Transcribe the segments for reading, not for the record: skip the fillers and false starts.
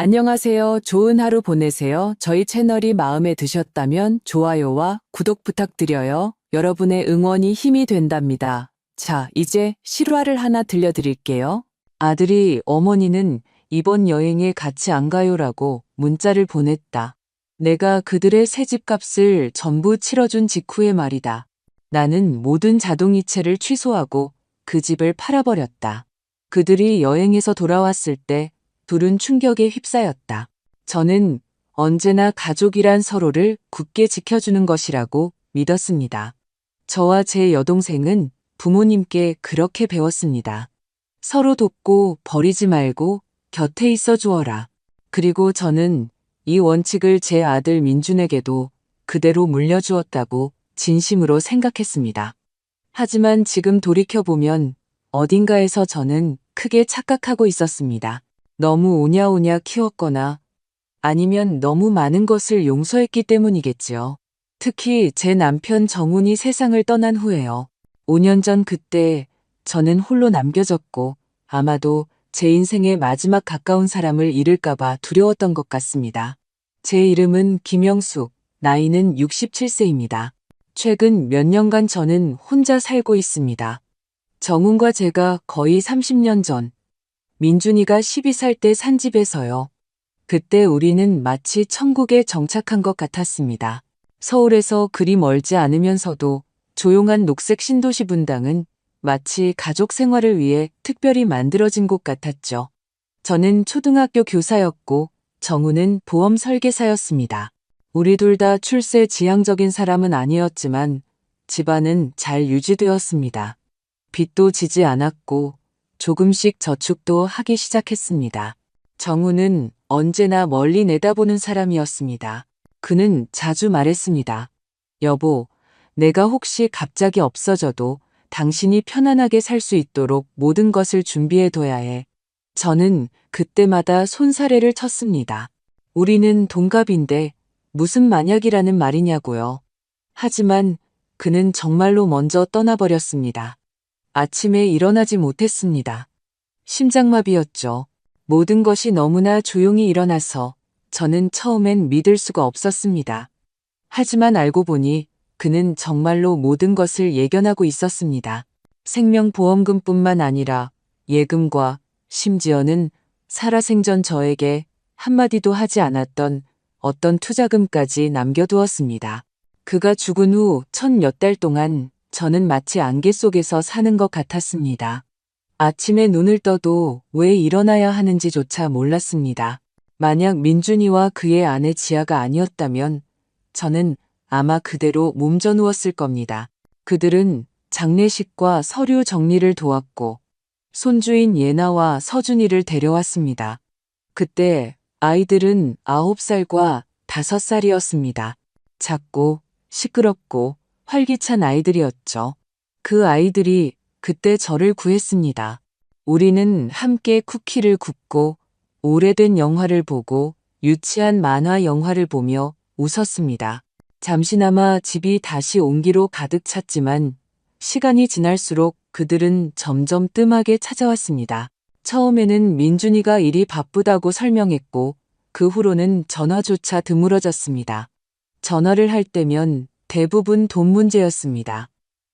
안녕하세요. 좋은 하루 보내세요. 저희 채널이 마음에 드셨다면 좋아요와 구독 부탁드려요. 여러분의 응원이 힘이 된답니다. 자, 이제 실화를 하나 들려드릴게요. 아들이 어머니는 이번 여행에 같이 안 가요라고 문자를 보냈다. 내가 그들의 새 집값을 전부 치러준 직후의 말이다. 나는 모든 자동이체를 취소하고 그 집을 팔아버렸다. 그들이 여행에서 돌아왔을 때 둘은 충격에 휩싸였다. 저는 언제나 가족이란 서로를 굳게 지켜주는 것이라고 믿었습니다. 저와 제 여동생은 부모님께 그렇게 배웠습니다. 서로 돕고 버리지 말고 곁에 있어 주어라. 그리고 저는 이 원칙을 제 아들 민준에게도 그대로 물려주었다고 진심으로 생각했습니다. 하지만 지금 돌이켜보면 어딘가에서 저는 크게 착각하고 있었습니다. 너무 오냐오냐 키웠거나 아니면 너무 많은 것을 용서했기 때문이겠지요. 특히 제 남편 정훈이 세상을 떠난 후에요. 5년 전 그때 저는 홀로 남겨졌고 아마도 제 인생의 마지막 가까운 사람을 잃을까봐 두려웠던 것 같습니다. 제 이름은 김영숙, 나이는 67세입니다. 최근 몇 년간 저는 혼자 살고 있습니다. 정훈과 제가 거의 30년 전 민준이가 12살 때 산 집에서요. 그때 우리는 마치 천국에 정착한 것 같았습니다. 서울에서 그리 멀지 않으면서도 조용한 녹색 신도시 분당은 마치 가족 생활을 위해 특별히 만들어진 곳 같았죠. 저는 초등학교 교사였고 정우는 보험 설계사였습니다. 우리 둘 다 출세 지향적인 사람은 아니었지만 집안은 잘 유지되었습니다. 빚도 지지 않았고 조금씩 저축도 하기 시작했습니다. 정우는 언제나 멀리 내다보는 사람이었습니다. 그는 자주 말했습니다. 여보, 내가 혹시 갑자기 없어져도 당신이 편안하게 살 수 있도록 모든 것을 준비해둬야 해. 저는 그때마다 손사래를 쳤습니다. 우리는 동갑인데 무슨 만약이라는 말이냐고요. 하지만 그는 정말로 먼저 떠나버렸습니다. 아침에 일어나지 못했습니다. 심장마비였죠. 모든 것이 너무나 조용히 일어나서 저는 처음엔 믿을 수가 없었습니다. 하지만 알고 보니 그는 정말로 모든 것을 예견하고 있었습니다. 생명보험금뿐만 아니라 예금과 심지어는 살아생전 저에게 한마디도 하지 않았던 어떤 투자금까지 남겨두었습니다. 그가 죽은 후 첫 몇 달 동안 저는 마치 안개 속에서 사는 것 같았습니다. 아침에 눈을 떠도 왜 일어나야 하는지조차 몰랐습니다. 만약 민준이와 그의 아내 지아가 아니었다면 저는 아마 그대로 몸져 누웠을 겁니다. 그들은 장례식과 서류 정리를 도왔고 손주인 예나와 서준이를 데려왔습니다. 그때 아이들은 9살과 5살이었습니다. 작고 시끄럽고 활기찬 아이들이었죠. 그 아이들이 그때 저를 구했습니다. 우리는 함께 쿠키를 굽고 오래된 영화를 보고 유치한 만화 영화를 보며 웃었습니다. 잠시나마 집이 다시 온기로 가득 찼지만 시간이 지날수록 그들은 점점 뜸하게 찾아왔습니다. 처음에는 민준이가 일이 바쁘다고 설명했고 그 후로는 전화조차 드물어졌습니다. 전화를 할 때면 대부분 돈 문제였습니다.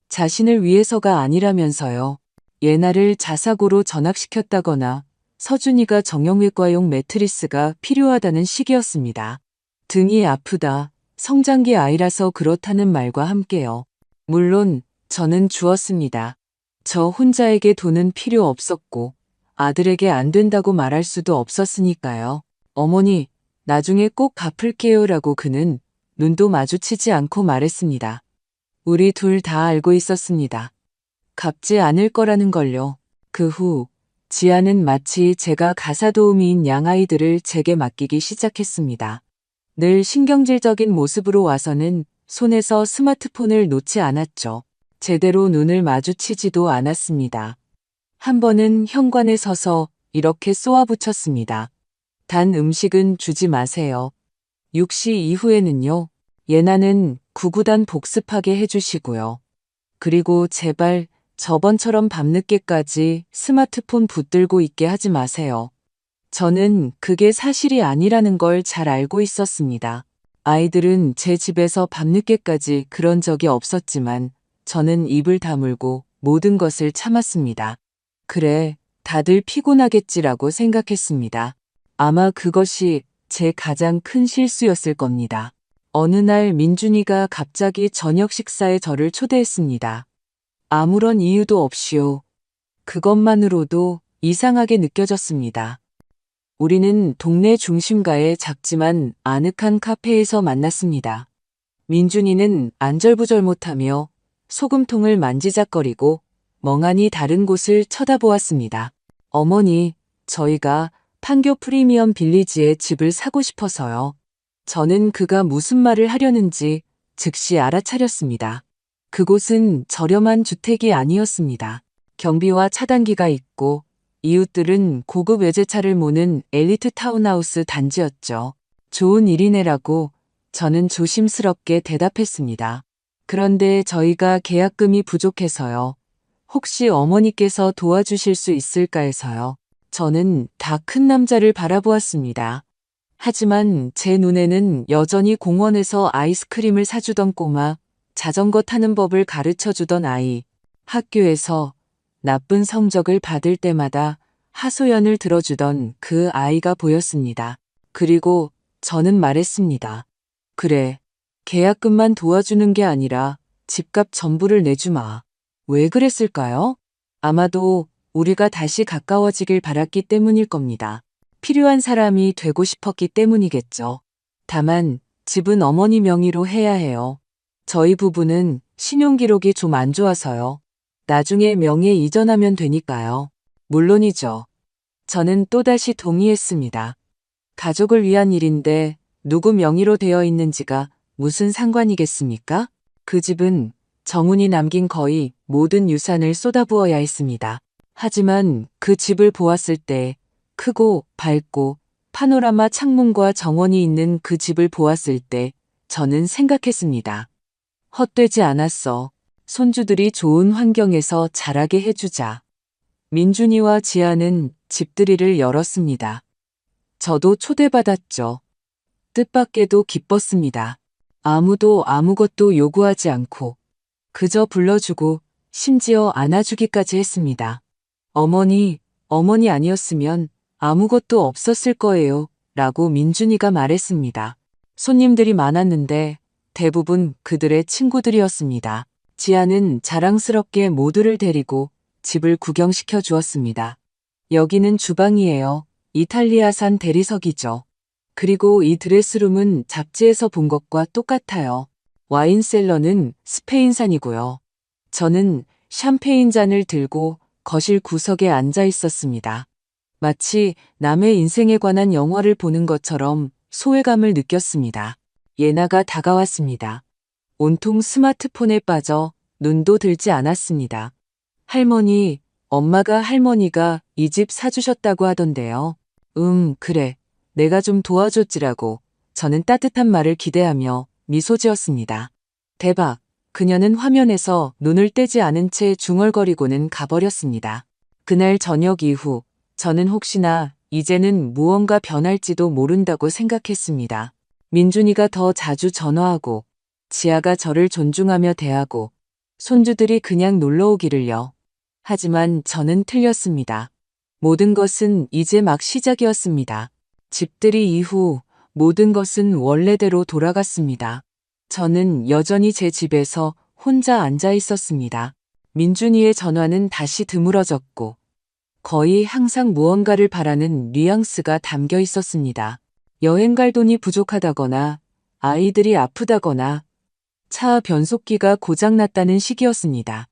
자신을 위해서가 아니라면서요. 예나를 자사고로 전학시켰다거나 서준이가 정형외과용 매트리스가 필요하다는 식이었습니다. 등이 아프다, 성장기 아이라서 그렇다는 말과 함께요. 물론 저는 주었습니다. 저 혼자에게 돈은 필요 없었고 아들에게 안 된다고 말할 수도 없었으니까요. 어머니, 나중에 꼭 갚을게요라고 그는 눈도 마주치지 않고 말했습니다. 우리 둘 다 알고 있었습니다. 갚지 않을 거라는 걸요. 그 후 지아는 마치 제가 가사도우미인 양아이들을 제게 맡기기 시작했습니다. 늘 신경질적인 모습으로 와서는 손에서 스마트폰을 놓지 않았죠. 제대로 눈을 마주치지도 않았습니다. 한 번은 현관에 서서 이렇게 쏘아붙였습니다. 단 음식은 주지 마세요. 6시 이후에는요. 예나는 구구단 복습하게 해주시고요. 그리고 제발 저번처럼 밤늦게까지 스마트폰 붙들고 있게 하지 마세요. 저는 그게 사실이 아니라는 걸 잘 알고 있었습니다. 아이들은 제 집에서 밤늦게까지 그런 적이 없었지만 저는 입을 다물고 모든 것을 참았습니다. 그래, 다들 피곤하겠지라고 생각했습니다. 아마 그것이 제 가장 큰 실수였을 겁니다. 어느 날 민준이가 갑자기 저녁 식사에 저를 초대했습니다. 아무런 이유도 없이요. 그것만으로도 이상하게 느껴졌습니다. 우리는 동네 중심가의 작지만 아늑한 카페에서 만났습니다. 민준이는 안절부절 못하며 소금통을 만지작거리고 멍하니 다른 곳을 쳐다보았습니다. 어머니, 저희가 판교 프리미엄 빌리지에 집을 사고 싶어서요. 저는 그가 무슨 말을 하려는지 즉시 알아차렸습니다. 그곳은 저렴한 주택이 아니었습니다. 경비와 차단기가 있고 이웃들은 고급 외제차를 모는 엘리트 타운하우스 단지였죠. 좋은 일이네라고 저는 조심스럽게 대답했습니다. 그런데 저희가 계약금이 부족해서요. 혹시 어머니께서 도와주실 수 있을까 해서요. 저는 다 큰 남자를 바라보았습니다. 하지만 제 눈에는 여전히 공원에서 아이스크림을 사주던 꼬마, 자전거 타는 법을 가르쳐주던 아이, 학교에서 나쁜 성적을 받을 때마다 하소연을 들어주던 그 아이가 보였습니다. 그리고 저는 말했습니다. 그래, 계약금만 도와주는 게 아니라 집값 전부를 내주마. 왜 그랬을까요? 아마도 우리가 다시 가까워지길 바랐기 때문일 겁니다. 필요한 사람이 되고 싶었기 때문이겠죠. 다만 집은 어머니 명의로 해야 해요. 저희 부부는 신용기록이 좀 안 좋아서요. 나중에 명의에 이전하면 되니까요. 물론이죠. 저는 또다시 동의했습니다. 가족을 위한 일인데 누구 명의로 되어 있는지가 무슨 상관이겠습니까? 그 집은 정훈이 남긴 거의 모든 유산을 쏟아부어야 했습니다. 하지만 그 집을 보았을 때 크고 밝고 파노라마 창문과 정원이 있는 그 집을 보았을 때 저는 생각했습니다. 헛되지 않았어. 손주들이 좋은 환경에서 자라게 해주자. 민준이와 지아는 집들이를 열었습니다. 저도 초대받았죠. 뜻밖에도 기뻤습니다. 아무도 아무것도 요구하지 않고 그저 불러주고 심지어 안아주기까지 했습니다. 어머니 아니었으면 아무것도 없었을 거예요. 라고 민준이가 말했습니다. 손님들이 많았는데 대부분 그들의 친구들이었습니다. 지아는 자랑스럽게 모두를 데리고 집을 구경시켜 주었습니다. 여기는 주방이에요. 이탈리아산 대리석이죠. 그리고 이 드레스룸은 잡지에서 본 것과 똑같아요. 와인셀러는 스페인산이고요. 저는 샴페인 잔을 들고 거실 구석에 앉아 있었습니다. 마치 남의 인생에 관한 영화를 보는 것처럼 소외감을 느꼈습니다. 예나가 다가왔습니다. 온통 스마트폰에 빠져 눈도 들지 않았습니다. 할머니, 엄마가 할머니가 이 집 사주셨다고 하던데요. 그래. 내가 좀 도와줬지라고 저는 따뜻한 말을 기대하며 미소 지었습니다. 대박. 그녀는 화면에서 눈을 떼지 않은 채 중얼거리고는 가버렸습니다. 그날 저녁 이후 저는 혹시나 이제는 무언가 변할지도 모른다고 생각했습니다. 민준이가 더 자주 전화하고 지아가 저를 존중하며 대하고 손주들이 그냥 놀러 오기를요. 하지만 저는 틀렸습니다. 모든 것은 이제 막 시작이었습니다. 집들이 이후 모든 것은 원래대로 돌아갔습니다. 저는 여전히 제 집에서 혼자 앉아 있었습니다. 민준이의 전화는 다시 드물어졌고 거의 항상 무언가를 바라는 뉘앙스가 담겨 있었습니다. 여행 갈 돈이 부족하다거나 아이들이 아프다거나 차 변속기가 고장났다는 시기였습니다.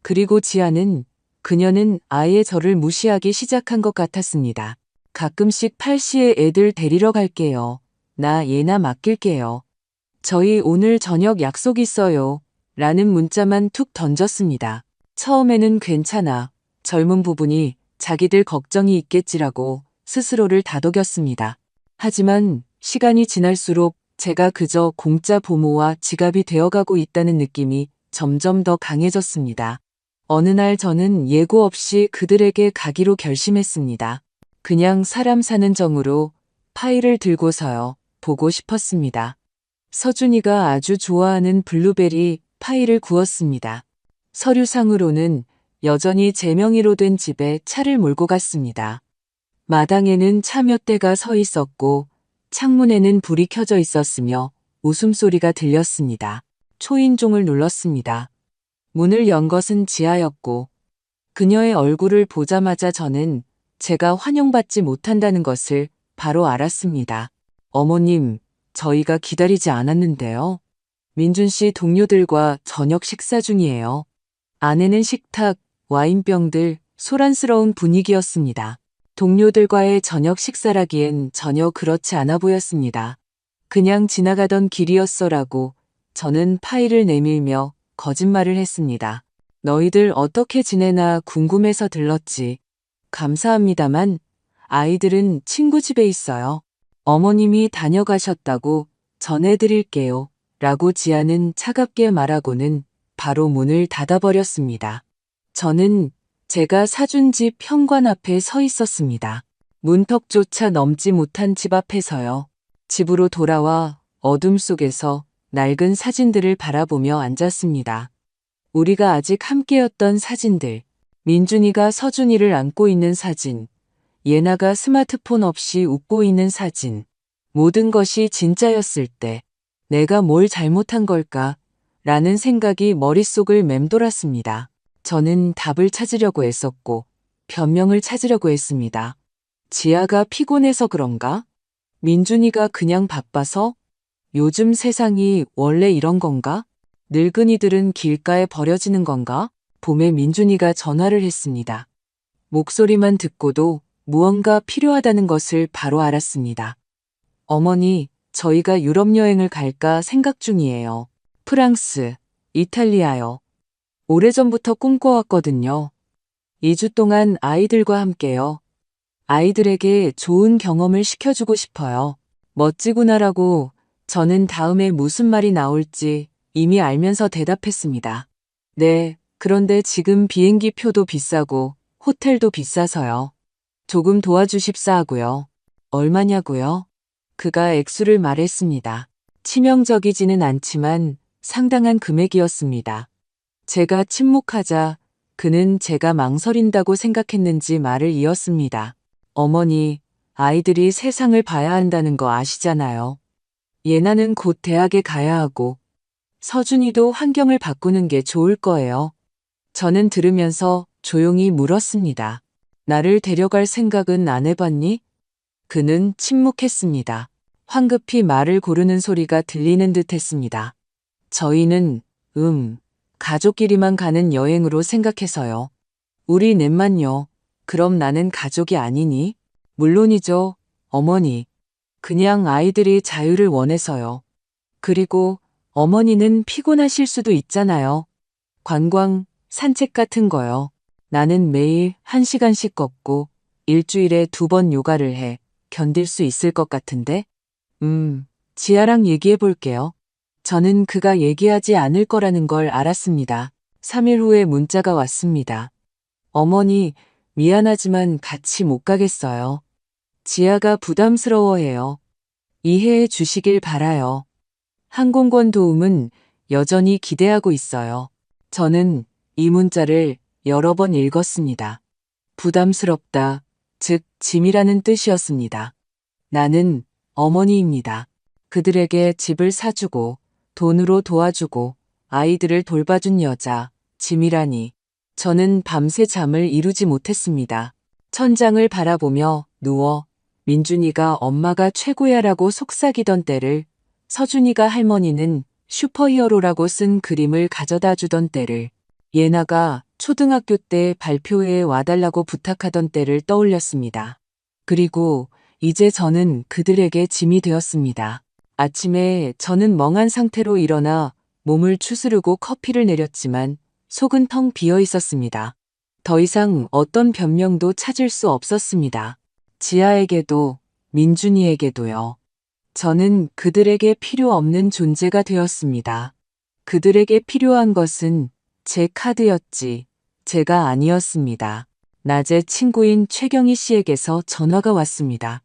그리고 지아는 그녀는 아예 저를 무시하기 시작한 것 같았습니다. 가끔씩 8시에 애들 데리러 갈게요. 나 예나 맡길게요. 저희 오늘 저녁 약속 있어요. 라는 문자만 툭 던졌습니다. 처음에는 괜찮아. 젊은 부분이 자기들 걱정이 있겠지라고 스스로를 다독였습니다. 하지만 시간이 지날수록 제가 그저 공짜 보모와 지갑이 되어가고 있다는 느낌이 점점 더 강해졌습니다. 어느 날 저는 예고 없이 그들에게 가기로 결심했습니다. 그냥 사람 사는 정으로 파일을 들고서요. 보고 싶었습니다. 서준이가 아주 좋아하는 블루베리 파이를 구웠습니다. 서류상으로는 여전히 제 명의로 된 집에 차를 몰고 갔습니다. 마당에는 차 몇 대가 서 있었고 창문에는 불이 켜져 있었으며 웃음소리가 들렸습니다. 초인종을 눌렀습니다. 문을 연 것은 지아였고 그녀의 얼굴을 보자마자 저는 제가 환영받지 못한다는 것을 바로 알았습니다. 어머님, 저희가 기다리지 않았는데요. 민준 씨 동료들과 저녁 식사 중이에요. 안에는 식탁, 와인병들, 소란스러운 분위기였습니다. 동료들과의 저녁 식사라기엔 전혀 그렇지 않아 보였습니다. 그냥 지나가던 길이었어라고 저는 파일을 내밀며 거짓말을 했습니다. 너희들 어떻게 지내나 궁금해서 들렀지. 감사합니다만 아이들은 친구 집에 있어요. 어머님이 다녀가셨다고 전해드릴게요. 라고 지아는 차갑게 말하고는 바로 문을 닫아버렸습니다. 저는 제가 사준 집 현관 앞에 서 있었습니다. 문턱조차 넘지 못한 집 앞에서요. 집으로 돌아와 어둠 속에서 낡은 사진들을 바라보며 앉았습니다. 우리가 아직 함께였던 사진들, 민준이가 서준이를 안고 있는 사진, 예나가 스마트폰 없이 웃고 있는 사진, 모든 것이 진짜였을 때 내가 뭘 잘못한 걸까? 라는 생각이 머릿속을 맴돌았습니다. 저는 답을 찾으려고 애썼고 변명을 찾으려고 했습니다. 지아가 피곤해서 그런가? 민준이가 그냥 바빠서? 요즘 세상이 원래 이런 건가? 늙은이들은 길가에 버려지는 건가? 봄에 민준이가 전화를 했습니다. 목소리만 듣고도 무언가 필요하다는 것을 바로 알았습니다. 어머니, 저희가 유럽 여행을 갈까 생각 중이에요. 프랑스, 이탈리아요. 오래전부터 꿈꿔왔거든요. 2주 동안 아이들과 함께요. 아이들에게 좋은 경험을 시켜주고 싶어요. 멋지구나라고 저는 다음에 무슨 말이 나올지 이미 알면서 대답했습니다. 네, 그런데 지금 비행기 표도 비싸고 호텔도 비싸서요. 조금 도와주십사 하고요. 얼마냐고요? 그가 액수를 말했습니다. 치명적이지는 않지만 상당한 금액이었습니다. 제가 침묵하자 그는 제가 망설인다고 생각했는지 말을 이었습니다. 어머니, 아이들이 세상을 봐야 한다는 거 아시잖아요. 예나는 곧 대학에 가야 하고 서준이도 환경을 바꾸는 게 좋을 거예요. 저는 들으면서 조용히 물었습니다. 나를 데려갈 생각은 안 해봤니? 그는 침묵했습니다. 황급히 말을 고르는 소리가 들리는 듯 했습니다. 저희는, 가족끼리만 가는 여행으로 생각해서요. 우리 넷만요. 그럼 나는 가족이 아니니? 물론이죠, 어머니. 그냥 아이들이 자유를 원해서요. 그리고 어머니는 피곤하실 수도 있잖아요. 관광, 산책 같은 거요. 나는 매일 1시간씩 걷고 일주일에 2번 요가를 해 견딜 수 있을 것 같은데? 지아랑 얘기해 볼게요. 저는 그가 얘기하지 않을 거라는 걸 알았습니다. 3일 후에 문자가 왔습니다. 어머니, 미안하지만 같이 못 가겠어요. 지아가 부담스러워해요. 이해해 주시길 바라요. 항공권 도움은 여전히 기대하고 있어요. 저는 이 문자를 여러 번 읽었습니다. 부담스럽다, 즉 짐이라는 뜻이었습니다. 나는 어머니입니다. 그들에게 집을 사주고 돈으로 도와주고 아이들을 돌봐준 여자, 짐이라니. 저는 밤새 잠을 이루지 못했습니다. 천장을 바라보며 누워 민준이가 엄마가 최고야라고 속삭이던 때를, 서준이가 할머니는 슈퍼히어로라고 쓴 그림을 가져다 주던 때를, 예나가 초등학교 때 발표회에 와달라고 부탁하던 때를 떠올렸습니다. 그리고 이제 저는 그들에게 짐이 되었습니다. 아침에 저는 멍한 상태로 일어나 몸을 추스르고 커피를 내렸지만 속은 텅 비어 있었습니다. 더 이상 어떤 변명도 찾을 수 없었습니다. 지아에게도 민준이에게도요. 저는 그들에게 필요 없는 존재가 되었습니다. 그들에게 필요한 것은 제 카드였지 제가 아니었습니다. 낮에 친구인 최경희 씨에게서 전화가 왔습니다.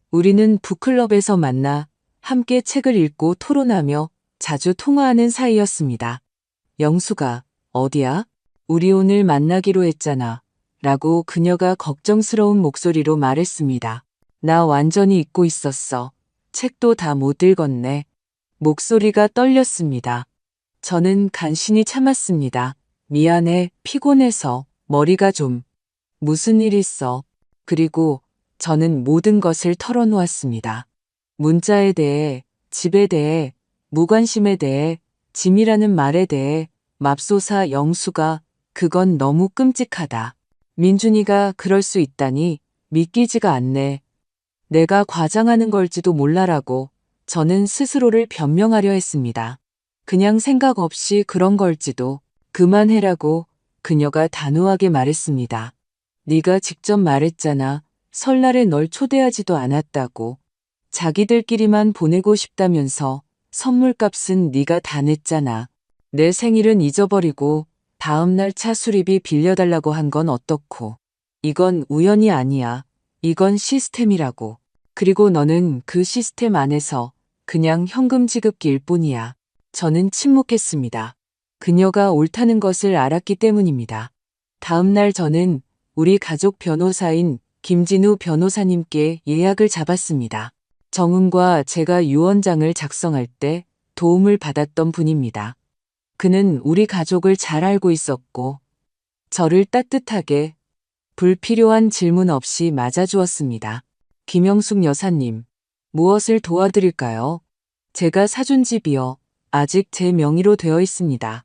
우리는 북클럽에서 만나 함께 책을 읽고 토론하며 자주 통화하는 사이였습니다. 영수가, 어디야? 우리 오늘 만나기로 했잖아. 라고 그녀가 걱정스러운 목소리로 말했습니다. 나 완전히 잊고 있었어. 책도 다 못 읽었네. 목소리가 떨렸습니다. 저는 간신히 참았습니다. 미안해, 피곤해서, 머리가 좀. 무슨 일 있어? 그리고 저는 모든 것을 털어놓았습니다. 문자에 대해, 집에 대해, 무관심에 대해, 짐이라는 말에 대해, 맙소사 영수가 그건 너무 끔찍하다. 민준이가 그럴 수 있다니 믿기지가 않네. 내가 과장하는 걸지도 몰라라고 저는 스스로를 변명하려 했습니다. 그냥 생각 없이 그런 걸지도. 그만해라고 그녀가 단호하게 말했습니다. 네가 직접 말했잖아. 설날에 널 초대하지도 않았다고. 자기들끼리만 보내고 싶다면서 선물값은 네가 다 냈잖아. 내 생일은 잊어버리고 다음날 차 수리비 빌려달라고 한 건 어떻고. 이건 우연이 아니야. 이건 시스템이라고. 그리고 너는 그 시스템 안에서 그냥 현금 지급기일 뿐이야. 저는 침묵했습니다. 그녀가 옳다는 것을 알았기 때문입니다. 다음날 저는 우리 가족 변호사인 김진우 변호사님께 예약을 잡았습니다. 정은과 제가 유언장을 작성할 때 도움을 받았던 분입니다. 그는 우리 가족을 잘 알고 있었고 저를 따뜻하게 불필요한 질문 없이 맞아주었습니다. 김영숙 여사님, 무엇을 도와드릴까요? 제가 사준 집이요. 아직 제 명의로 되어 있습니다.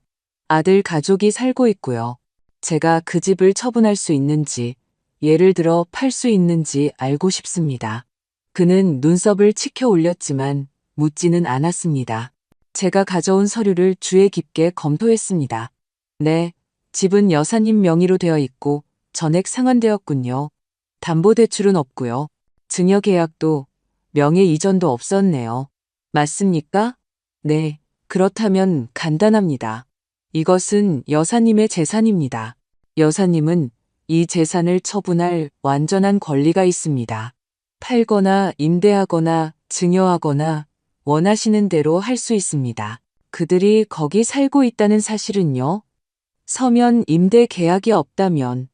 아들 가족이 살고 있고요. 제가 그 집을 처분할 수 있는지, 예를 들어 팔 수 있는지 알고 싶습니다. 그는 눈썹을 치켜 올렸지만 묻지는 않았습니다. 제가 가져온 서류를 주의 깊게 검토했습니다. 네, 집은 여사님 명의로 되어 있고 전액 상환되었군요. 담보대출은 없고요. 증여계약도 명예 이전도 없었네요. 맞습니까? 네, 그렇다면 간단합니다. 이것은 여사님의 재산입니다. 여사님은 이 재산을 처분할 완전한 권리가 있습니다. 팔거나 임대하거나 증여하거나 원하시는 대로 할 수 있습니다. 그들이 거기 살고 있다는 사실은요. 서면 임대 계약이 없다면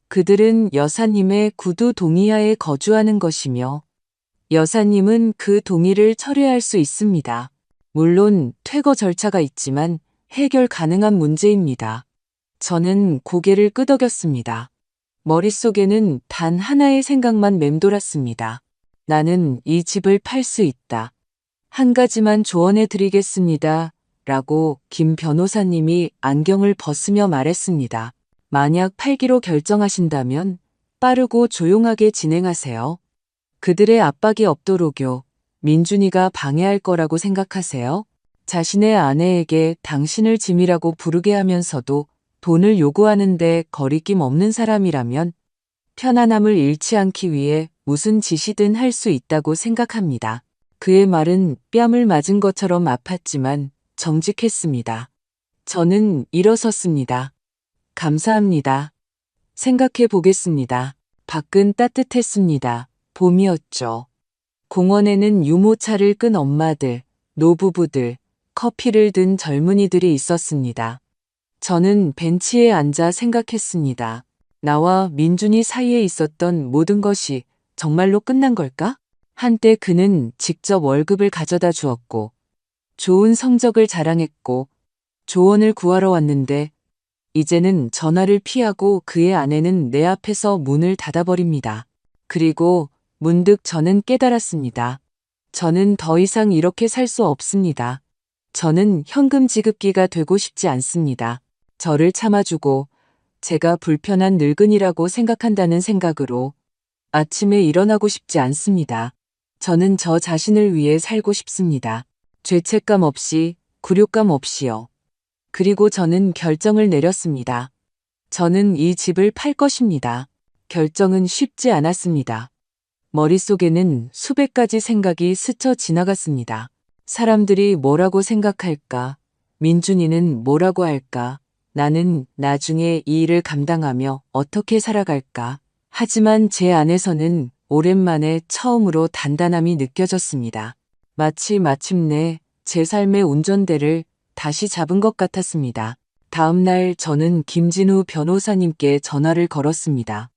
그들은 여사님의 구두 동의하에 거주하는 것이며 여사님은 그 동의를 철회할 수 있습니다. 물론 퇴거 절차가 있지만 해결 가능한 문제입니다. 저는 고개를 끄덕였습니다. 머릿속에는 단 하나의 생각만 맴돌았습니다. 나는 이 집을 팔 수 있다. 한 가지만 조언해 드리겠습니다. 라고 김 변호사님이 안경을 벗으며 말했습니다. 만약 팔기로 결정하신다면 빠르고 조용하게 진행하세요. 그들의 압박이 없도록요. 민준이가 방해할 거라고 생각하세요? 자신의 아내에게 당신을 짐이라고 부르게 하면서도 돈을 요구하는데 거리낌 없는 사람이라면 편안함을 잃지 않기 위해 무슨 짓이든 할 수 있다고 생각합니다. 그의 말은 뺨을 맞은 것처럼 아팠지만 정직했습니다. 저는 일어섰습니다. 감사합니다. 생각해 보겠습니다. 밖은 따뜻했습니다. 봄이었죠. 공원에는 유모차를 끈 엄마들, 노부부들, 커피를 든 젊은이들이 있었습니다. 저는 벤치에 앉아 생각했습니다. 나와 민준이 사이에 있었던 모든 것이 정말로 끝난 걸까? 한때 그는 직접 월급을 가져다 주었고, 좋은 성적을 자랑했고, 조언을 구하러 왔는데, 이제는 전화를 피하고 그의 아내는 내 앞에서 문을 닫아버립니다. 그리고 문득 저는 깨달았습니다. 저는 더 이상 이렇게 살 수 없습니다. 저는 현금 지급기가 되고 싶지 않습니다. 저를 참아주고 제가 불편한 늙은이라고 생각한다는 생각으로 아침에 일어나고 싶지 않습니다. 저는 저 자신을 위해 살고 싶습니다. 죄책감 없이, 굴욕감 없이요. 그리고 저는 결정을 내렸습니다. 저는 이 집을 팔 것입니다. 결정은 쉽지 않았습니다. 머릿속에는 수백 가지 생각이 스쳐 지나갔습니다. 사람들이 뭐라고 생각할까? 민준이는 뭐라고 할까? 나는 나중에 이 일을 감당하며 어떻게 살아갈까? 하지만 제 안에서는 오랜만에 처음으로 단단함이 느껴졌습니다. 마치 마침내 제 삶의 운전대를 다시 잡은 것 같았습니다. 다음 날 저는 김진우 변호사님께 전화를 걸었습니다.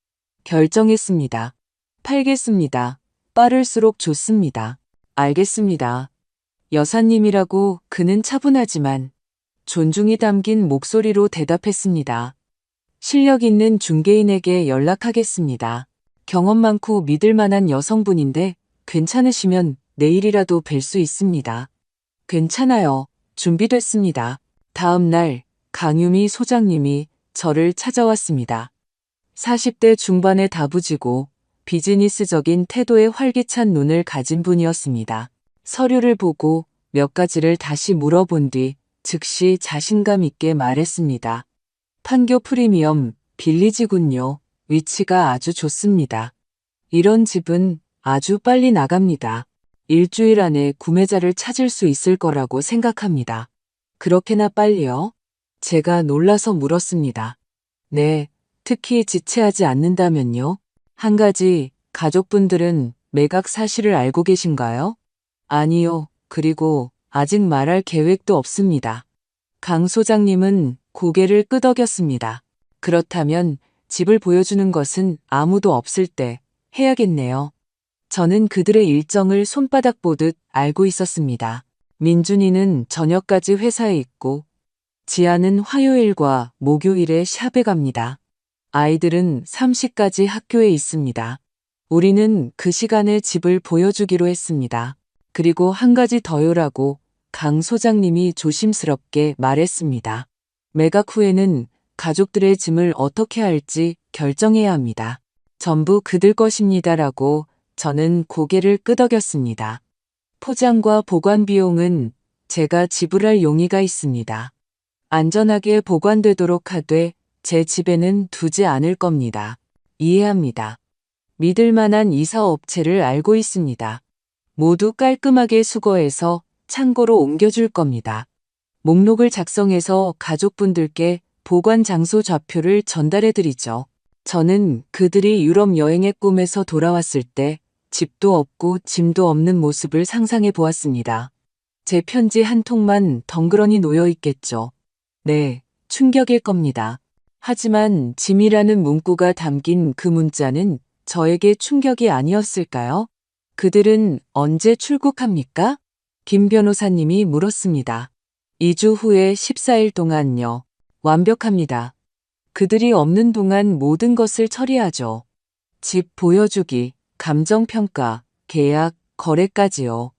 결정했습니다. 팔겠습니다. 빠를수록 좋습니다. 알겠습니다. 여사님이라고 그는 차분하지만 존중이 담긴 목소리로 대답했습니다. 실력 있는 중개인에게 연락하겠습니다. 경험 많고 믿을 만한 여성분인데 괜찮으시면 내일이라도 뵐 수 있습니다. 괜찮아요. 준비됐습니다. 다음 날 강유미 소장님이 저를 찾아왔습니다. 40대 중반의 다부지고 비즈니스적인 태도에 활기찬 눈을 가진 분이었습니다. 서류를 보고 몇 가지를 다시 물어본 뒤 즉시 자신감 있게 말했습니다. 판교 프리미엄 빌리지군요. 위치가 아주 좋습니다. 이런 집은 아주 빨리 나갑니다. 일주일 안에 구매자를 찾을 수 있을 거라고 생각합니다. 그렇게나 빨리요? 제가 놀라서 물었습니다. 네, 특히 지체하지 않는다면요? 한 가지, 가족분들은 매각 사실을 알고 계신가요? 아니요. 그리고 아직 말할 계획도 없습니다. 강 소장님은 고개를 끄덕였습니다. 그렇다면 집을 보여주는 것은 아무도 없을 때 해야겠네요. 저는 그들의 일정을 손바닥 보듯 알고 있었습니다. 민준이는 저녁까지 회사에 있고 지아는 화요일과 목요일에 샵에 갑니다. 아이들은 3시까지 학교에 있습니다. 우리는 그 시간에 집을 보여주기로 했습니다. 그리고 한 가지 더요라고 강 소장님이 조심스럽게 말했습니다. 매각 후에는 가족들의 짐을 어떻게 할지 결정해야 합니다. 전부 그들 것입니다라고 저는 고개를 끄덕였습니다. 포장과 보관 비용은 제가 지불할 용의가 있습니다. 안전하게 보관되도록 하되 제 집에는 두지 않을 겁니다. 이해합니다. 믿을 만한 이사업체를 알고 있습니다. 모두 깔끔하게 수거해서 창고로 옮겨줄 겁니다. 목록을 작성해서 가족분들께 보관 장소 좌표를 전달해 드리죠. 저는 그들이 유럽 여행의 꿈에서 돌아왔을 때 집도 없고 짐도 없는 모습을 상상해 보았습니다. 제 편지 한 통만 덩그러니 놓여 있겠죠. 네, 충격일 겁니다. 하지만 짐이라는 문구가 담긴 그 문자는 저에게 충격이 아니었을까요? 그들은 언제 출국합니까? 김 변호사님이 물었습니다. 2주 후에 14일 동안요. 완벽합니다. 그들이 없는 동안 모든 것을 처리하죠. 집 보여주기, 감정평가, 계약, 거래까지요.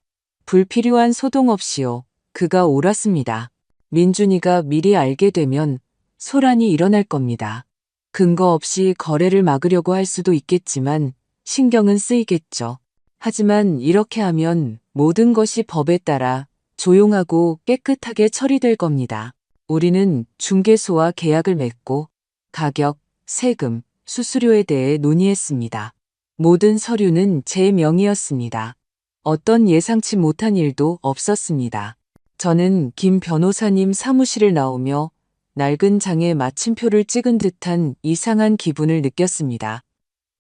불필요한 소동 없이요. 그가 옳았습니다. 민준이가 미리 알게 되면 소란이 일어날 겁니다. 근거 없이 거래를 막으려고 할 수도 있겠지만 신경은 쓰이겠죠. 하지만 이렇게 하면 모든 것이 법에 따라 조용하고 깨끗하게 처리될 겁니다. 우리는 중개소와 계약을 맺고 가격, 세금, 수수료에 대해 논의했습니다. 모든 서류는 제 명의였습니다. 어떤 예상치 못한 일도 없었습니다. 저는 김 변호사님 사무실을 나오며 낡은 장에 마침표를 찍은 듯한 이상한 기분을 느꼈습니다.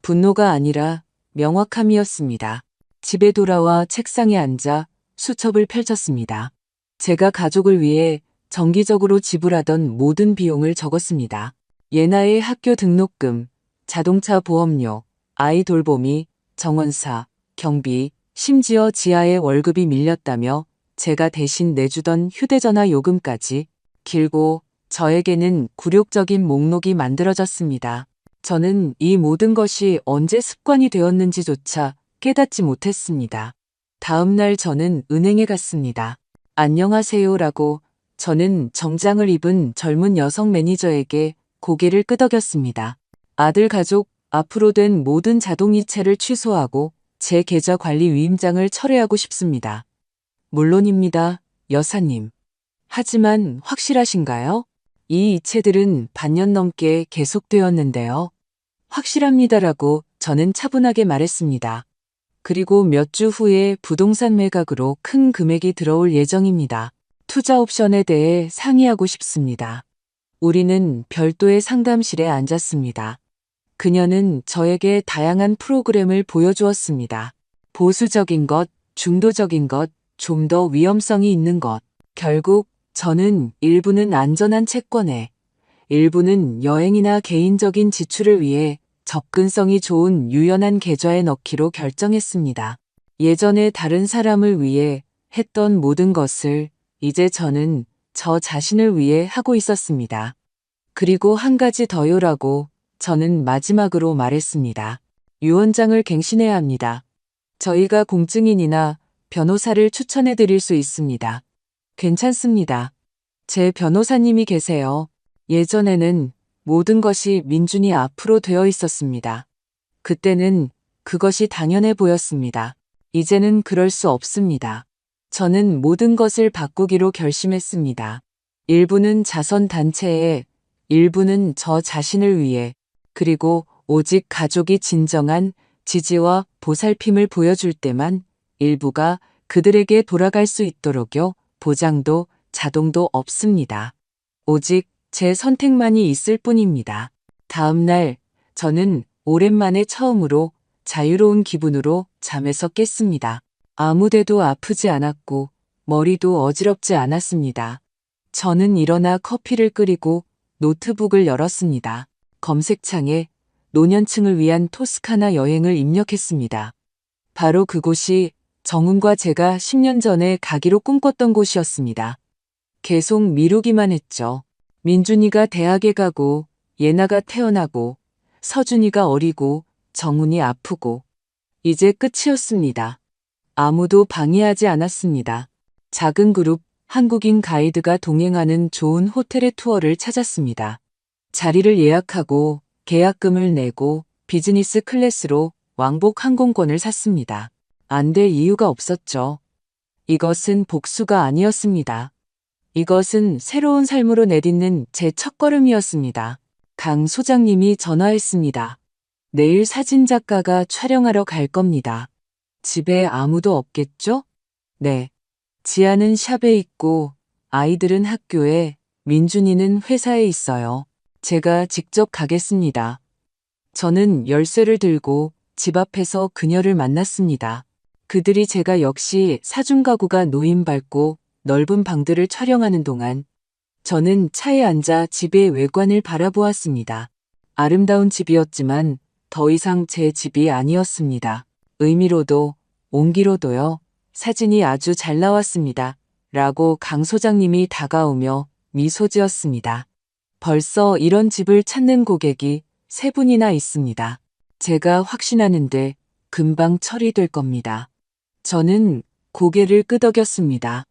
분노가 아니라 명확함이었습니다. 집에 돌아와 책상에 앉아 수첩을 펼쳤습니다. 제가 가족을 위해 정기적으로 지불하던 모든 비용을 적었습니다. 예나의 학교 등록금, 자동차 보험료, 아이 돌보미, 정원사, 경비, 심지어 지아의 월급이 밀렸다며 제가 대신 내주던 휴대전화 요금까지 길고 저에게는 굴욕적인 목록이 만들어졌습니다. 저는 이 모든 것이 언제 습관이 되었는지조차 깨닫지 못했습니다. 다음 날 저는 은행에 갔습니다. 안녕하세요라고 저는 정장을 입은 젊은 여성 매니저에게 고개를 끄덕였습니다. 아들 가족 앞으로 된 모든 자동이체를 취소하고 제 계좌 관리 위임장을 철회하고 싶습니다. 물론입니다, 여사님. 하지만 확실하신가요? 이 이체들은 반년 넘게 계속되었는데요. 확실합니다라고 저는 차분하게 말했습니다. 그리고 몇 주 후에 부동산 매각으로 큰 금액이 들어올 예정입니다. 투자 옵션에 대해 상의하고 싶습니다. 우리는 별도의 상담실에 앉았습니다. 그녀는 저에게 다양한 프로그램을 보여주었습니다. 보수적인 것, 중도적인 것, 좀 더 위험성이 있는 것. 결국 저는 일부는 안전한 채권에, 일부는 여행이나 개인적인 지출을 위해 접근성이 좋은 유연한 계좌에 넣기로 결정했습니다. 예전에 다른 사람을 위해 했던 모든 것을 이제 저는 저 자신을 위해 하고 있었습니다. 그리고 한 가지 더요라고 저는 마지막으로 말했습니다. 유언장을 갱신해야 합니다. 저희가 공증인이나 변호사를 추천해 드릴 수 있습니다. 괜찮습니다. 제 변호사님이 계세요. 예전에는 모든 것이 민준이 앞으로 되어 있었습니다. 그때는 그것이 당연해 보였습니다. 이제는 그럴 수 없습니다. 저는 모든 것을 바꾸기로 결심했습니다. 일부는 자선단체에, 일부는 저 자신을 위해, 그리고 오직 가족이 진정한 지지와 보살핌을 보여줄 때만 일부가 그들에게 돌아갈 수 있도록요. 보장도 자동도 없습니다. 오직 제 선택만이 있을 뿐입니다. 다음 날 저는 오랜만에 처음으로 자유로운 기분으로 잠에서 깼습니다. 아무데도 아프지 않았고 머리도 어지럽지 않았습니다. 저는 일어나 커피를 끓이고 노트북을 열었습니다. 검색창에 노년층을 위한 토스카나 여행을 입력했습니다. 바로 그곳이 정훈과 제가 10년 전에 가기로 꿈꿨던 곳이었습니다. 계속 미루기만 했죠. 민준이가 대학에 가고 예나가 태어나고 서준이가 어리고 정훈이 아프고 이제 끝이었습니다. 아무도 방해하지 않았습니다. 작은 그룹 한국인 가이드가 동행하는 좋은 호텔의 투어를 찾았습니다. 자리를 예약하고 계약금을 내고 비즈니스 클래스로 왕복 항공권을 샀습니다. 안 될 이유가 없었죠. 이것은 복수가 아니었습니다. 이것은 새로운 삶으로 내딛는 제 첫걸음이었습니다. 강 소장님이 전화했습니다. 내일 사진작가가 촬영하러 갈 겁니다. 집에 아무도 없겠죠? 네. 지아는 샵에 있고 아이들은 학교에, 민준이는 회사에 있어요. 제가 직접 가겠습니다. 저는 열쇠를 들고 집 앞에서 그녀를 만났습니다. 그들이 제가 역시 사중가구가 노인 밟고 넓은 방들을 촬영하는 동안 저는 차에 앉아 집의 외관을 바라보았습니다. 아름다운 집이었지만 더 이상 제 집이 아니었습니다. 의미로도 온기로도요. 사진이 아주 잘 나왔습니다. 라고 강 소장님이 다가오며 미소 지었습니다. 벌써 이런 집을 찾는 고객이 3분이나 있습니다. 제가 확신하는데 금방 처리될 겁니다. 저는 고개를 끄덕였습니다.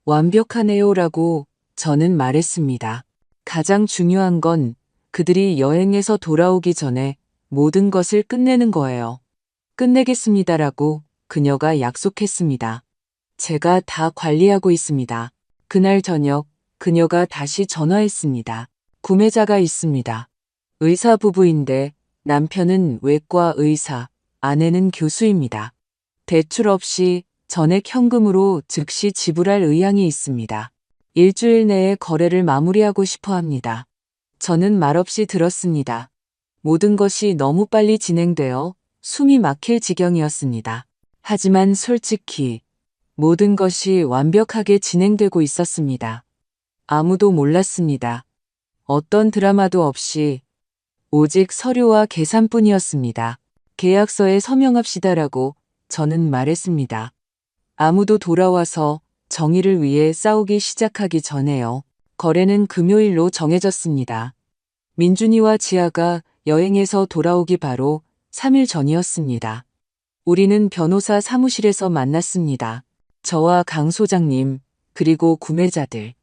완벽하네요라고 저는 말했습니다. 가장 중요한 건 그들이 여행에서 돌아오기 전에 모든 것을 끝내는 거예요. 끝내겠습니다라고 그녀가 약속했습니다. 제가 다 관리하고 있습니다. 그날 저녁 그녀가 다시 전화했습니다. 구매자가 있습니다. 의사 부부인데 남편은 외과 의사, 아내는 교수입니다. 대출 없이 전액 현금으로 즉시 지불할 의향이 있습니다. 일주일 내에 거래를 마무리하고 싶어 합니다. 저는 말없이 들었습니다. 모든 것이 너무 빨리 진행되어 숨이 막힐 지경이었습니다. 하지만 솔직히 모든 것이 완벽하게 진행되고 있었습니다. 아무도 몰랐습니다. 어떤 드라마도 없이 오직 서류와 계산뿐이었습니다. 계약서에 서명합시다라고 저는 말했습니다. 아무도 돌아와서 정의를 위해 싸우기 시작하기 전에요. 거래는 금요일로 정해졌습니다. 민준이와 지아가 여행에서 돌아오기 바로 3일 전이었습니다. 우리는 변호사 사무실에서 만났습니다. 저와 강 소장님, 그리고 구매자들.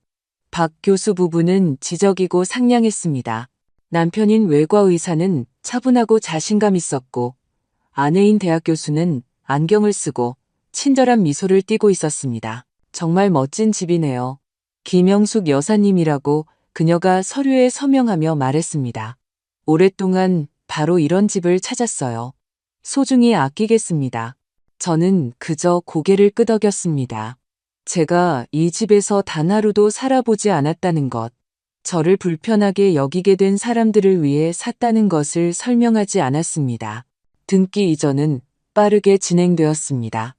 박 교수 부부는 지적이고 상냥했습니다. 남편인 외과 의사는 차분하고 자신감 있었고, 아내인 대학 교수는 안경을 쓰고 친절한 미소를 띠고 있었습니다. 정말 멋진 집이네요. 김영숙 여사님이라고 그녀가 서류에 서명하며 말했습니다. 오랫동안 바로 이런 집을 찾았어요. 소중히 아끼겠습니다. 저는 그저 고개를 끄덕였습니다. 제가 이 집에서 단 하루도 살아보지 않았다는 것, 저를 불편하게 여기게 된 사람들을 위해 샀다는 것을 설명하지 않았습니다. 등기 이전은 빠르게 진행되었습니다.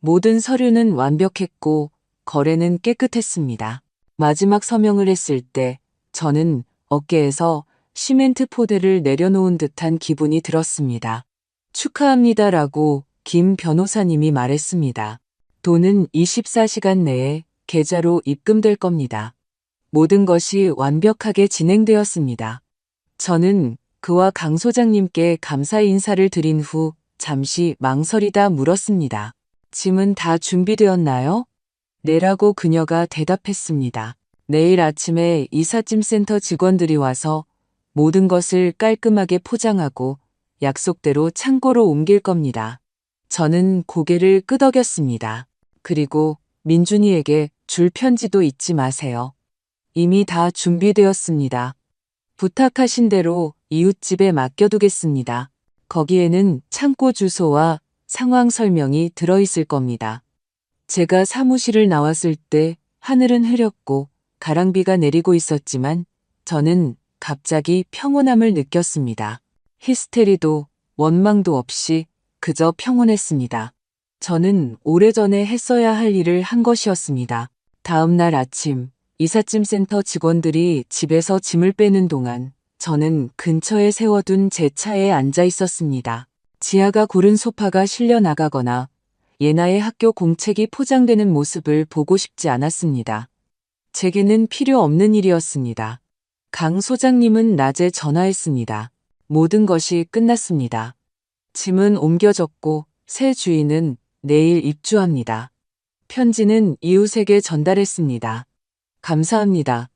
모든 서류는 완벽했고 거래는 깨끗했습니다. 마지막 서명을 했을 때 저는 어깨에서 시멘트 포대를 내려놓은 듯한 기분이 들었습니다. 축하합니다라고 김 변호사님이 말했습니다. 돈은 24시간 내에 계좌로 입금될 겁니다. 모든 것이 완벽하게 진행되었습니다. 저는 그와 강 소장님께 감사 인사를 드린 후 잠시 망설이다 물었습니다. 짐은 다 준비되었나요? 네라고 그녀가 대답했습니다. 내일 아침에 이삿짐센터 직원들이 와서 모든 것을 깔끔하게 포장하고 약속대로 창고로 옮길 겁니다. 저는 고개를 끄덕였습니다. 그리고 민준이에게 줄 편지도 잊지 마세요. 이미 다 준비되었습니다. 부탁하신 대로 이웃집에 맡겨두겠습니다. 거기에는 창고 주소와 상황 설명이 들어있을 겁니다. 제가 사무실을 나왔을 때 하늘은 흐렸고 가랑비가 내리고 있었지만 저는 갑자기 평온함을 느꼈습니다. 히스테리도 원망도 없이 그저 평온했습니다. 저는 오래전에 했어야 할 일을 한 것이었습니다. 다음 날 아침 이삿짐 센터 직원들이 집에서 짐을 빼는 동안 저는 근처에 세워둔 제 차에 앉아 있었습니다. 지아가 고른 소파가 실려 나가거나 예나의 학교 공책이 포장되는 모습을 보고 싶지 않았습니다. 제게는 필요 없는 일이었습니다. 강 소장님은 낮에 전화했습니다. 모든 것이 끝났습니다. 짐은 옮겨졌고 새 주인은 내일 입주합니다. 편지는 이웃에게 전달했습니다. 감사합니다.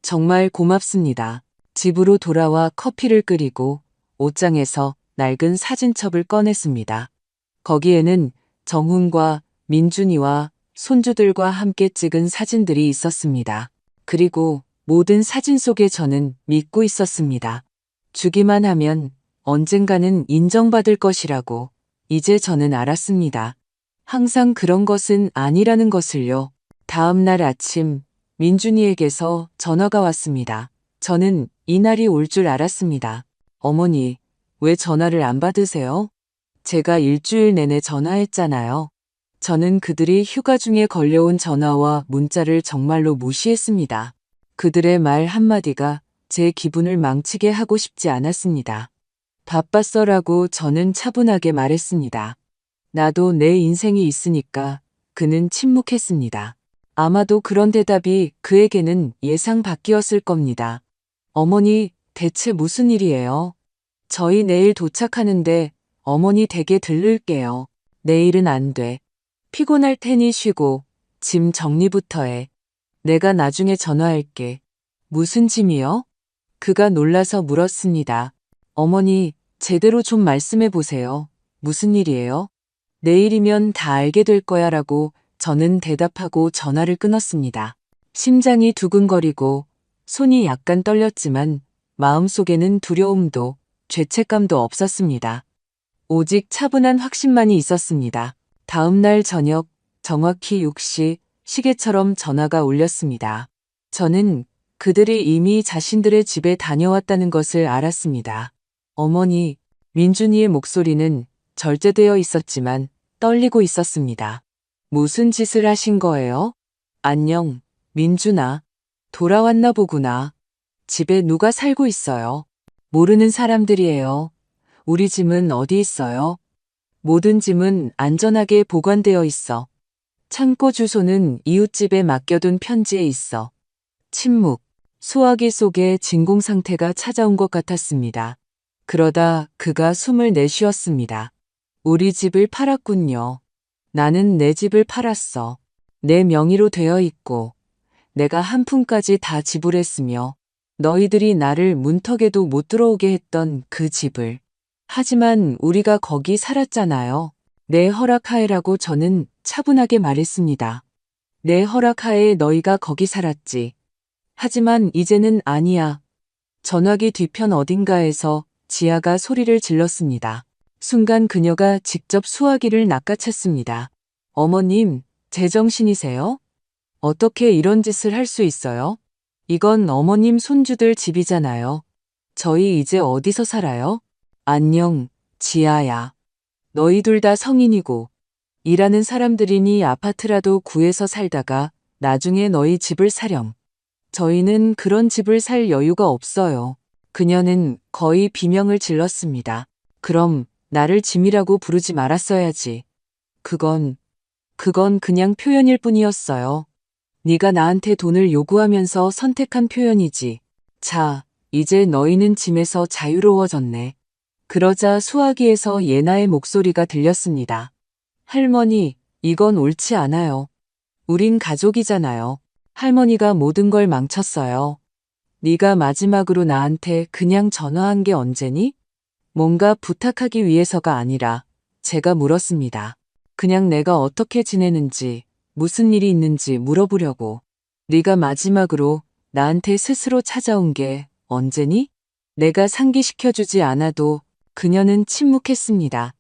정말 고맙습니다. 집으로 돌아와 커피를 끓이고 옷장에서 낡은 사진첩을 꺼냈습니다. 거기에는 정훈과 민준이와 손주들과 함께 찍은 사진들이 있었습니다. 그리고 모든 사진 속에 저는 믿고 있었습니다. 주기만 하면 언젠가는 인정받을 것이라고 이제 저는 알았습니다. 항상 그런 것은 아니라는 것을요. 다음 날 아침 민준이에게서 전화가 왔습니다. 저는 이날이 올 줄 알았습니다. 어머니, 왜 전화를 안 받으세요? 제가 일주일 내내 전화했잖아요. 저는 그들이 휴가 중에 걸려온 전화와 문자를 정말로 무시했습니다. 그들의 말 한마디가 제 기분을 망치게 하고 싶지 않았습니다. 바빴어라고 저는 차분하게 말했습니다. 나도 내 인생이 있으니까. 그는 침묵했습니다. 아마도 그런 대답이 그에게는 예상 밖이었을 겁니다. 어머니, 대체 무슨 일이에요? 저희 내일 도착하는데 어머니 댁에 들를게요. 내일은 안 돼. 피곤할 테니 쉬고 짐 정리부터 해. 내가 나중에 전화할게. 무슨 짐이요? 그가 놀라서 물었습니다. 어머니, 제대로 좀 말씀해 보세요. 무슨 일이에요? 내일이면 다 알게 될 거야 라고 저는 대답하고 전화를 끊었습니다. 심장이 두근거리고 손이 약간 떨렸지만 마음속에는 두려움도 죄책감도 없었습니다. 오직 차분한 확신만이 있었습니다. 다음 날 저녁 정확히 6시 시계처럼 전화가 울렸습니다. 저는 그들이 이미 자신들의 집에 다녀왔다는 것을 알았습니다. 어머니, 민준이의 목소리는 절제되어 있었지만 떨리고 있었습니다. 무슨 짓을 하신 거예요? 안녕, 민준아. 돌아왔나 보구나. 집에 누가 살고 있어요? 모르는 사람들이에요. 우리 짐은 어디 있어요? 모든 짐은 안전하게 보관되어 있어. 창고 주소는 이웃집에 맡겨둔 편지에 있어. 침묵, 소화기 속에 진공 상태가 찾아온 것 같았습니다. 그러다 그가 숨을 내쉬었습니다. 우리 집을 팔았군요. 나는 내 집을 팔았어. 내 명의로 되어 있고 내가 한 푼까지 다 지불했으며 너희들이 나를 문턱에도 못 들어오게 했던 그 집을. 하지만 우리가 거기 살았잖아요. 내 허락하에라고 저는 차분하게 말했습니다. 내 허락하에 너희가 거기 살았지. 하지만 이제는 아니야. 전화기 뒤편 어딘가에서 지아가 소리를 질렀습니다. 순간 그녀가 직접 수화기를 낚아챘습니다. 어머님, 제정신이세요? 어떻게 이런 짓을 할 수 있어요? 이건 어머님 손주들 집이잖아요. 저희 이제 어디서 살아요? 안녕, 지아야. 너희 둘 다 성인이고 일하는 사람들이니 아파트라도 구해서 살다가 나중에 너희 집을 사렴. 저희는 그런 집을 살 여유가 없어요. 그녀는 거의 비명을 질렀습니다. 그럼 나를 짐이라고 부르지 말았어야지. 그건 그냥 표현일 뿐이었어요. 네가 나한테 돈을 요구하면서 선택한 표현이지. 자, 이제 너희는 짐에서 자유로워졌네. 그러자 수화기에서 예나의 목소리가 들렸습니다. 할머니, 이건 옳지 않아요. 우린 가족이잖아요. 할머니가 모든 걸 망쳤어요. 네가 마지막으로 나한테 그냥 전화한 게 언제니? 뭔가 부탁하기 위해서가 아니라 제가 물었습니다. 그냥 내가 어떻게 지내는지, 무슨 일이 있는지 물어보려고. 네가 마지막으로 나한테 스스로 찾아온 게 언제니? 내가 상기시켜주지 않아도 그녀는 침묵했습니다.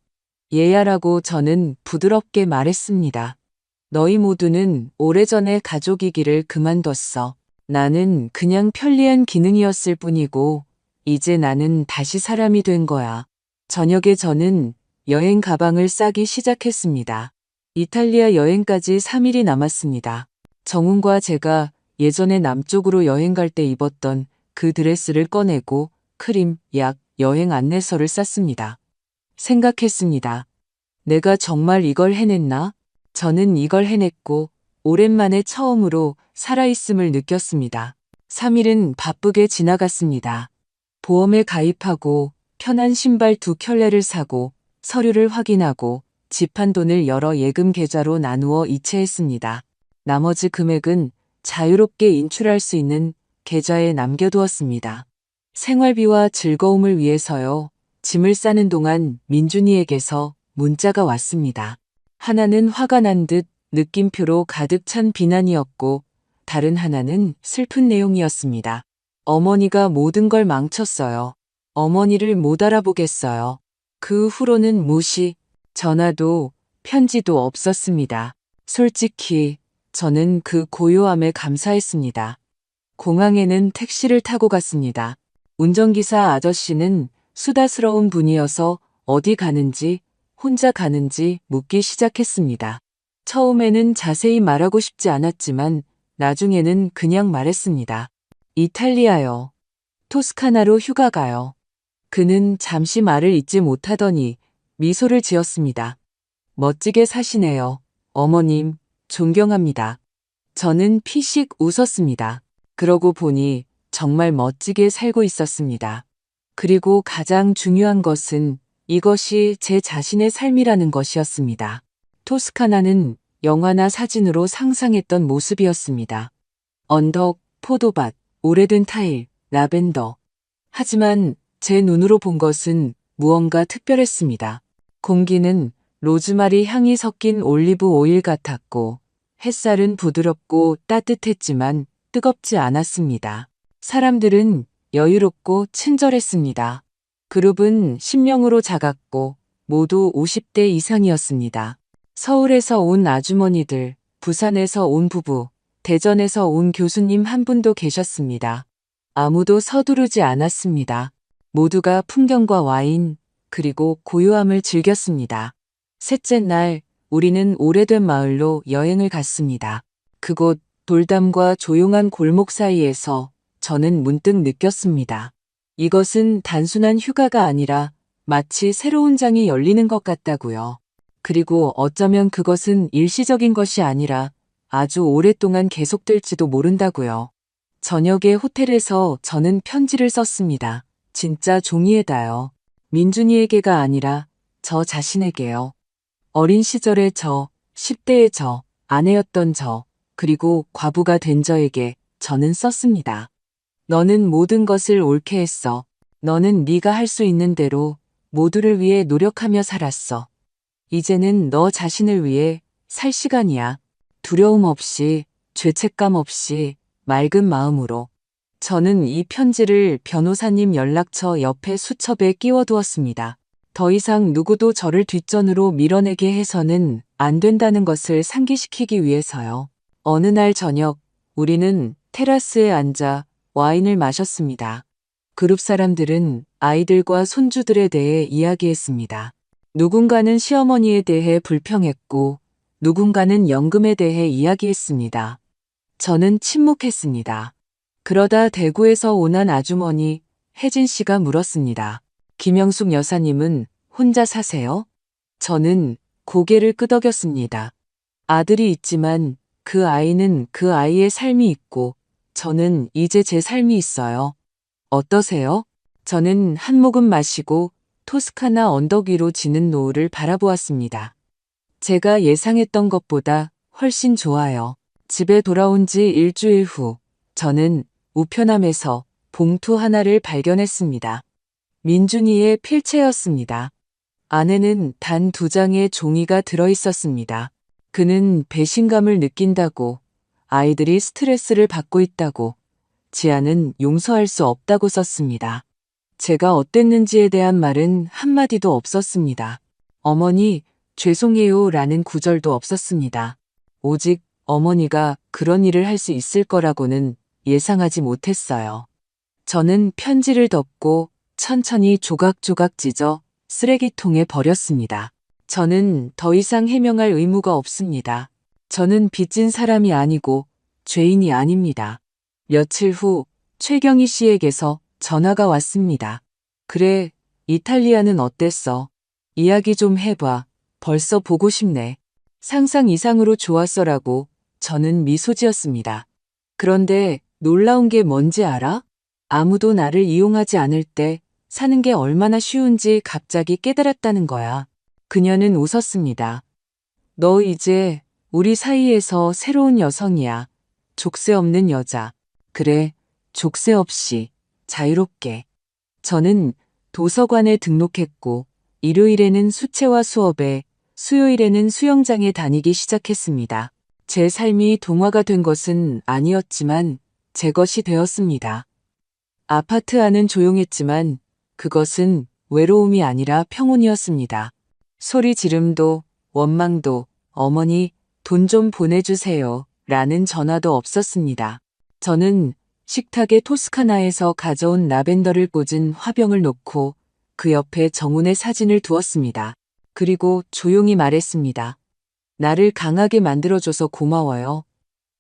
얘야라고 저는 부드럽게 말했습니다. 너희 모두는 오래전에 가족이기를 그만뒀어. 나는 그냥 편리한 기능이었을 뿐이고 이제 나는 다시 사람이 된 거야. 저녁에 저는 여행 가방을 싸기 시작했습니다. 이탈리아 여행까지 3일이 남았습니다. 정훈과 제가 예전에 남쪽으로 여행 갈 때 입었던 그 드레스를 꺼내고 크림, 약, 여행 안내서를 쌌습니다. 생각했습니다. 내가 정말 이걸 해냈나? 저는 이걸 해냈고 오랜만에 처음으로 살아있음을 느꼈습니다. 3일은 바쁘게 지나갔습니다. 보험에 가입하고 편한 신발 2켤레를 사고 서류를 확인하고 집 한 돈을 여러 예금 계좌로 나누어 이체했습니다. 나머지 금액은 자유롭게 인출할 수 있는 계좌에 남겨두었습니다. 생활비와 즐거움을 위해서요. 짐을 싸는 동안 민준이에게서 문자가 왔습니다. 하나는 화가 난 듯 느낌표로 가득 찬 비난이었고 다른 하나는 슬픈 내용이었습니다. 어머니가 모든 걸 망쳤어요. 어머니를 못 알아보겠어요. 그 후로는 무시, 전화도 편지도 없었습니다. 솔직히 저는 그 고요함에 감사했습니다. 공항에는 택시를 타고 갔습니다. 운전기사 아저씨는 수다스러운 분이어서 어디 가는지 혼자 가는지 묻기 시작했습니다. 처음에는 자세히 말하고 싶지 않았지만 나중에는 그냥 말했습니다. 이탈리아요. 토스카나로 휴가 가요. 그는 잠시 말을 잇지 못하더니 미소를 지었습니다. 멋지게 사시네요. 어머님, 존경합니다. 저는 피식 웃었습니다. 그러고 보니 정말 멋지게 살고 있었습니다. 그리고 가장 중요한 것은 이것이 제 자신의 삶이라는 것이었습니다. 토스카나는 영화나 사진으로 상상했던 모습이었습니다. 언덕, 포도밭, 오래된 타일, 라벤더. 하지만 제 눈으로 본 것은 무언가 특별했습니다. 공기는 로즈마리 향이 섞인 올리브 오일 같았고 햇살은 부드럽고 따뜻했지만 뜨겁지 않았습니다. 사람들은 여유롭고 친절했습니다. 그룹은 10명으로 작았고 모두 50대 이상이었습니다. 서울에서 온 아주머니들, 부산에서 온 부부, 대전에서 온 교수님 한 분도 계셨습니다. 아무도 서두르지 않았습니다. 모두가 풍경과 와인, 그리고 고요함을 즐겼습니다. 셋째 날, 우리는 오래된 마을로 여행을 갔습니다. 그곳 돌담과 조용한 골목 사이에서 저는 문득 느꼈습니다. 이것은 단순한 휴가가 아니라 마치 새로운 장이 열리는 것 같다고요. 그리고 어쩌면 그것은 일시적인 것이 아니라 아주 오랫동안 계속될지도 모른다고요. 저녁에 호텔에서 저는 편지를 썼습니다. 진짜 종이에다요. 민준이에게가 아니라 저 자신에게요. 어린 시절의 저, 10대의 저, 아내였던 저, 그리고 과부가 된 저에게 저는 썼습니다. 너는 모든 것을 옳게 했어. 너는 네가 할 수 있는 대로 모두를 위해 노력하며 살았어. 이제는 너 자신을 위해 살 시간이야. 두려움 없이, 죄책감 없이, 맑은 마음으로. 저는 이 편지를 변호사님 연락처 옆에 수첩에 끼워두었습니다. 더 이상 누구도 저를 뒷전으로 밀어내게 해서는 안 된다는 것을 상기시키기 위해서요. 어느 날 저녁, 우리는 테라스에 앉아 와인을 마셨습니다. 그룹 사람들은 아이들과 손주들에 대해 이야기했습니다. 누군가는 시어머니에 대해 불평했고, 누군가는 연금에 대해 이야기했습니다. 저는 침묵했습니다. 그러다 대구에서 온 한 아주머니 혜진 씨가 물었습니다. 김영숙 여사님은 혼자 사세요? 저는 고개를 끄덕였습니다. 아들이 있지만 그 아이는 그 아이의 삶이 있고 저는 이제 제 삶이 있어요. 어떠세요? 저는 한 모금 마시고 토스카나 언덕 위로 지는 노을을 바라보았습니다. 제가 예상했던 것보다 훨씬 좋아요. 집에 돌아온 지 일주일 후 저는 우편함에서 봉투 하나를 발견했습니다. 민준이의 필체였습니다. 안에는 단 2장의 종이가 들어있었습니다. 그는 배신감을 느낀다고, 아이들이 스트레스를 받고 있다고, 지아는 용서할 수 없다고 썼습니다. 제가 어땠는지에 대한 말은 한마디도 없었습니다. 어머니, 죄송해요 라는 구절도 없었습니다. 오직 어머니가 그런 일을 할 수 있을 거라고는 예상하지 못했어요. 저는 편지를 덮고 천천히 조각조각 찢어 쓰레기통에 버렸습니다. 저는 더 이상 해명할 의무가 없습니다. 저는 빚진 사람이 아니고 죄인이 아닙니다. 며칠 후 최경희 씨에게서 전화가 왔습니다. 그래, 이탈리아는 어땠어? 이야기 좀 해봐. 벌써 보고 싶네. 상상 이상으로 좋았어라고 저는 미소 지었습니다. 그런데 놀라운 게 뭔지 알아? 아무도 나를 이용하지 않을 때 사는 게 얼마나 쉬운지 갑자기 깨달았다는 거야. 그녀는 웃었습니다. 너 이제 우리 사이에서 새로운 여성이야. 족쇄 없는 여자. 그래, 족쇄 없이 자유롭게. 저는 도서관에 등록했고 일요일에는 수채화 수업에 수요일에는 수영장에 다니기 시작했습니다. 제 삶이 동화가 된 것은 아니었지만 제 것이 되었습니다. 아파트 안은 조용했지만 그것은 외로움이 아니라 평온이었습니다. 소리 지름도 원망도 어머니 돈 좀 보내주세요 라는 전화도 없었습니다. 저는 식탁에 토스카나에서 가져온 라벤더를 꽂은 화병을 놓고 그 옆에 정훈의 사진을 두었습니다. 그리고 조용히 말했습니다. 나를 강하게 만들어줘서 고마워요.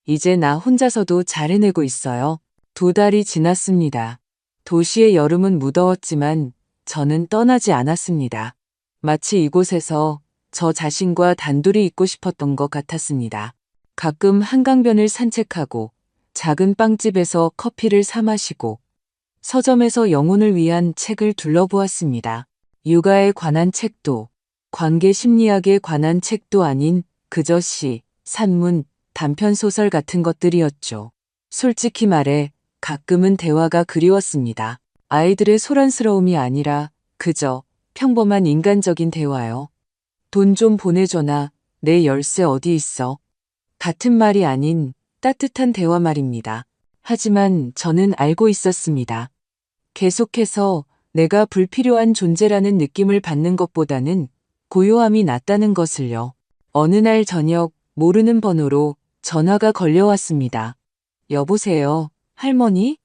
이제 나 혼자서도 잘 해내고 있어요. 2달이 지났습니다. 도시의 여름은 무더웠지만 저는 떠나지 않았습니다. 마치 이곳에서 저 자신과 단둘이 있고 싶었던 것 같았습니다. 가끔 한강변을 산책하고 작은 빵집에서 커피를 사 마시고 서점에서 영혼을 위한 책을 둘러보았습니다. 육아에 관한 책도 관계 심리학에 관한 책도 아닌 그저 시, 산문, 단편소설 같은 것들이었죠. 솔직히 말해 가끔은 대화가 그리웠습니다. 아이들의 소란스러움이 아니라 그저 평범한 인간적인 대화요. 돈 좀 보내줘나 내 열쇠 어디 있어? 같은 말이 아닌 따뜻한 대화 말입니다. 하지만 저는 알고 있었습니다. 계속해서 내가 불필요한 존재라는 느낌을 받는 것보다는 고요함이 낫다는 것을요. 어느 날 저녁 모르는 번호로 전화가 걸려왔습니다. 여보세요, 할머니?